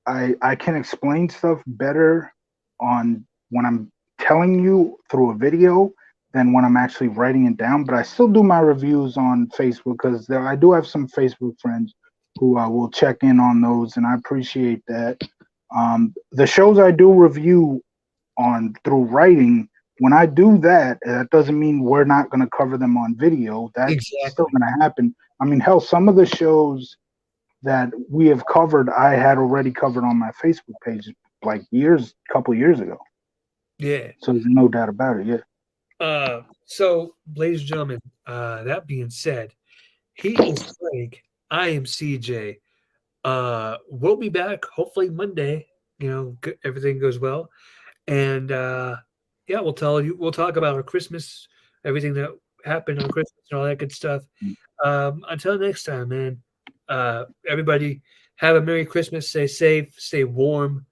I can explain stuff better when I'm telling you through a video than when I'm actually writing it down. But I still do my reviews on Facebook because I do have some Facebook friends who will check in on those, and I appreciate that. The shows I do review through writing, when I do that, that doesn't mean we're not going to cover them on video. That's still going to happen. I mean, hell, some of the shows that we have covered, I had already covered on my Facebook page like couple years ago. Yeah. So there's no doubt about it. Yeah. So, ladies and gentlemen, that being said, he is Frank. I am CJ. We'll be back hopefully Monday. Everything goes well, and we'll talk about our Christmas, everything that happened on Christmas, and all that good stuff. Until next time, man. Everybody, have a Merry Christmas. Stay safe. Stay warm.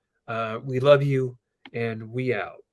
We love you, and we out.